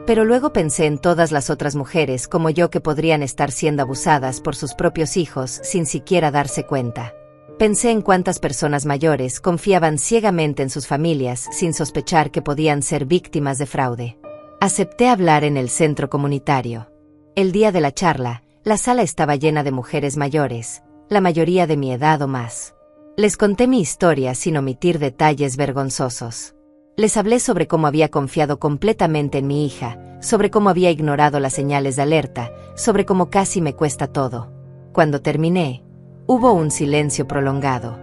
Pero luego pensé en todas las otras mujeres como yo que podrían estar siendo abusadas por sus propios hijos sin siquiera darse cuenta. Pensé en cuántas personas mayores confiaban ciegamente en sus familias sin sospechar que podían ser víctimas de fraude. Acepté hablar en el centro comunitario. El día de la charla, la sala estaba llena de mujeres mayores, la mayoría de mi edad o más. Les conté mi historia sin omitir detalles vergonzosos. Les hablé sobre cómo había confiado completamente en mi hija, sobre cómo había ignorado las señales de alerta, sobre cómo casi me cuesta todo. Cuando terminé, hubo un silencio prolongado.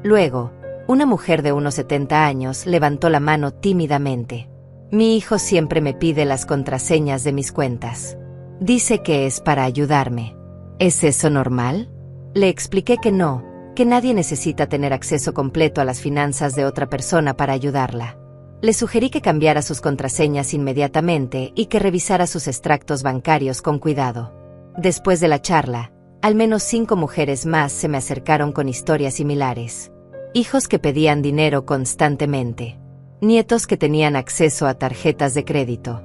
Luego, una mujer de unos 70 años levantó la mano tímidamente. Mi hijo siempre me pide las contraseñas de mis cuentas. Dice que es para ayudarme. ¿Es eso normal? Le expliqué que no, que nadie necesita tener acceso completo a las finanzas de otra persona para ayudarla. Le sugerí que cambiara sus contraseñas inmediatamente y que revisara sus extractos bancarios con cuidado. Después de la charla, al menos 5 mujeres más se me acercaron con historias similares. Hijos que pedían dinero constantemente. Nietos que tenían acceso a tarjetas de crédito.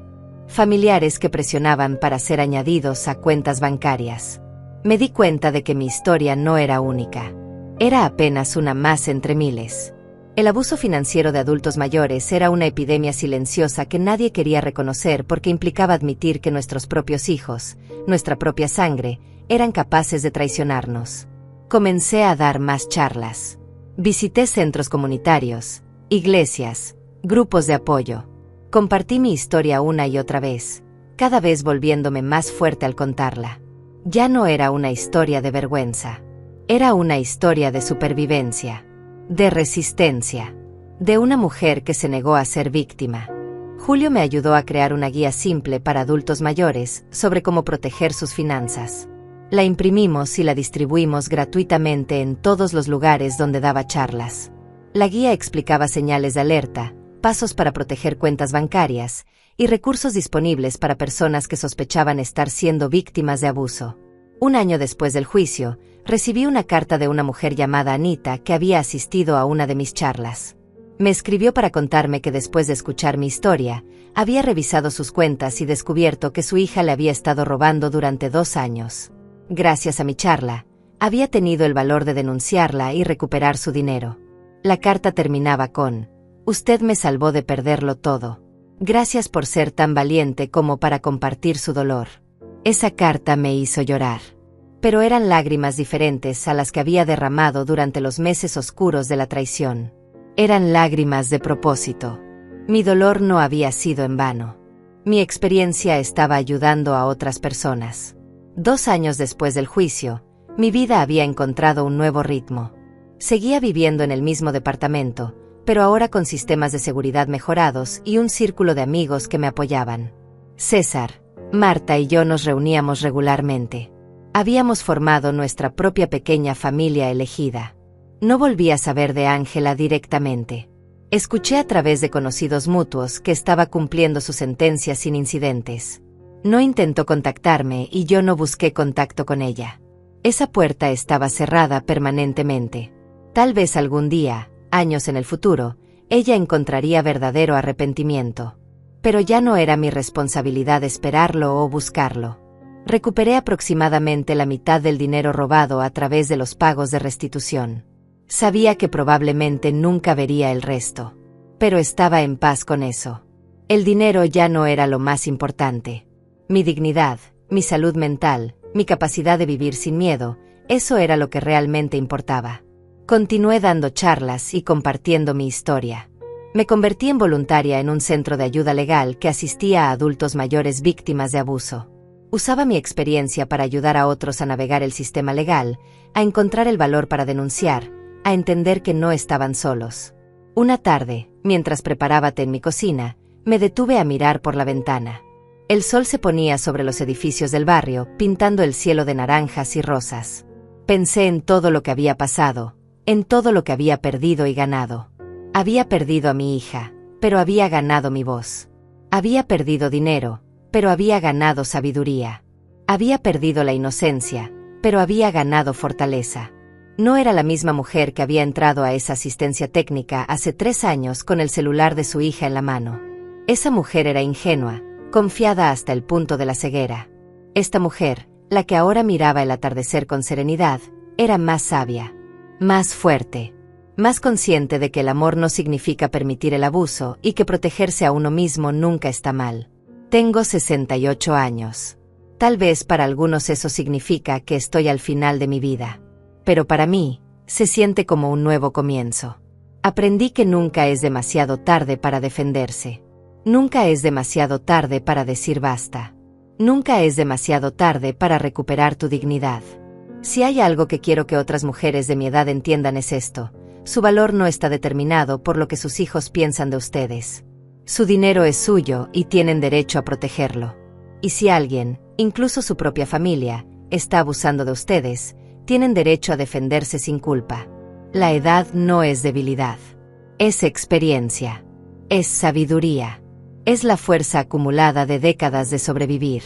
Familiares que presionaban para ser añadidos a cuentas bancarias. Me di cuenta de que mi historia no era única. Era apenas una más entre miles. El abuso financiero de adultos mayores era una epidemia silenciosa que nadie quería reconocer porque implicaba admitir que nuestros propios hijos, nuestra propia sangre, eran capaces de traicionarnos. Comencé a dar más charlas. Visité centros comunitarios, iglesias, grupos de apoyo. Compartí mi historia una y otra vez, cada vez volviéndome más fuerte al contarla. Ya no era una historia de vergüenza. Era una historia de supervivencia. De resistencia. De una mujer que se negó a ser víctima. Julio me ayudó a crear una guía simple para adultos mayores sobre cómo proteger sus finanzas. La imprimimos y la distribuimos gratuitamente en todos los lugares donde daba charlas. La guía explicaba señales de alerta, pasos para proteger cuentas bancarias y recursos disponibles para personas que sospechaban estar siendo víctimas de abuso. Un año después del juicio, recibí una carta de una mujer llamada Anita que había asistido a una de mis charlas. Me escribió para contarme que después de escuchar mi historia, había revisado sus cuentas y descubierto que su hija le había estado robando durante 2 años. Gracias a mi charla, Había tenido el valor de denunciarla y recuperar su dinero. La carta terminaba con: «Usted me salvó de perderlo todo. Gracias por ser tan valiente como para compartir su dolor». Esa carta me hizo llorar. Pero eran lágrimas diferentes a las que había derramado durante los meses oscuros de la traición. Eran lágrimas de propósito. Mi dolor no había sido en vano. Mi experiencia estaba ayudando a otras personas. 2 años después del juicio, mi vida había encontrado un nuevo ritmo. Seguía viviendo en el mismo departamento, pero ahora con sistemas de seguridad mejorados y un círculo de amigos que me apoyaban. César, Marta y yo nos reuníamos regularmente. Habíamos formado nuestra propia pequeña familia elegida. No volví a saber de Ángela directamente. Escuché a través de conocidos mutuos que estaba cumpliendo su sentencia sin incidentes. No intentó contactarme y yo no busqué contacto con ella. Esa puerta estaba cerrada permanentemente. Tal vez algún día, años en el futuro, ella encontraría verdadero arrepentimiento. Pero ya no era mi responsabilidad esperarlo o buscarlo. Recuperé aproximadamente la mitad del dinero robado a través de los pagos de restitución. Sabía que probablemente nunca vería el resto. Pero estaba en paz con eso. El dinero ya no era lo más importante. Mi dignidad, mi salud mental, mi capacidad de vivir sin miedo, eso era lo que realmente importaba. Continué dando charlas y compartiendo mi historia. Me convertí en voluntaria en un centro de ayuda legal que asistía a adultos mayores víctimas de abuso. Usaba mi experiencia para ayudar a otros a navegar el sistema legal, a encontrar el valor para denunciar, a entender que no estaban solos. Una tarde, mientras preparaba té en mi cocina, me detuve a mirar por la ventana. El sol se ponía sobre los edificios del barrio, pintando el cielo de naranjas y rosas. Pensé en todo lo que había pasado, en todo lo que había perdido y ganado. Había perdido a mi hija, pero había ganado mi voz. Había perdido dinero, pero había ganado sabiduría. Había perdido la inocencia, pero había ganado fortaleza. No era la misma mujer que había entrado a esa asistencia técnica hace 3 años con el celular de su hija en la mano. Esa mujer era ingenua, confiada hasta el punto de la ceguera. Esta mujer, la que ahora miraba el atardecer con serenidad, era más sabia, más fuerte, más consciente de que el amor no significa permitir el abuso y que protegerse a uno mismo nunca está mal. Tengo 68 años. Tal vez para algunos eso significa que estoy al final de mi vida. Pero para mí, se siente como un nuevo comienzo. Aprendí que nunca es demasiado tarde para defenderse. Nunca es demasiado tarde para decir basta. Nunca es demasiado tarde para recuperar tu dignidad. Si hay algo que quiero que otras mujeres de mi edad entiendan es esto: su valor no está determinado por lo que sus hijos piensan de ustedes. Su dinero es suyo y tienen derecho a protegerlo. Y si alguien, incluso su propia familia, está abusando de ustedes, tienen derecho a defenderse sin culpa. La edad no es debilidad. Es experiencia. Es sabiduría. Es la fuerza acumulada de décadas de sobrevivir.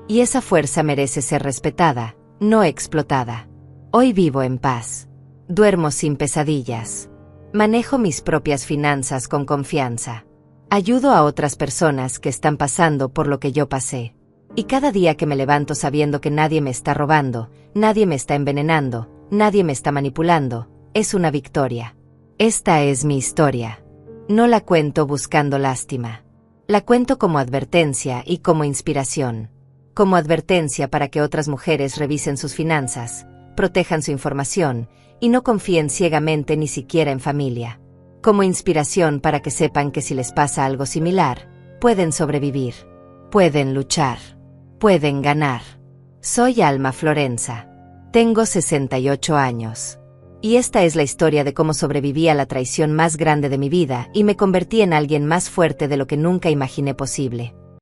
Y esa fuerza merece ser respetada, no explotada. Hoy vivo en paz. Duermo sin pesadillas. Manejo mis propias finanzas con confianza. Ayudo a otras personas que están pasando por lo que yo pasé. Y cada día que me levanto sabiendo que nadie me está robando, nadie me está envenenando, nadie me está manipulando, es una victoria. Esta es mi historia. No la cuento buscando lástima. La cuento como advertencia y como inspiración. Como advertencia para que otras mujeres revisen sus finanzas, protejan su información y no confíen ciegamente ni siquiera en familia. Como inspiración para que sepan que si les pasa algo similar, pueden sobrevivir, pueden luchar, pueden ganar. Soy Alma Florenza. Tengo 68 años. Y esta es la historia de cómo sobreviví a la traición más grande de mi vida y me convertí en alguien más fuerte de lo que nunca imaginé posible.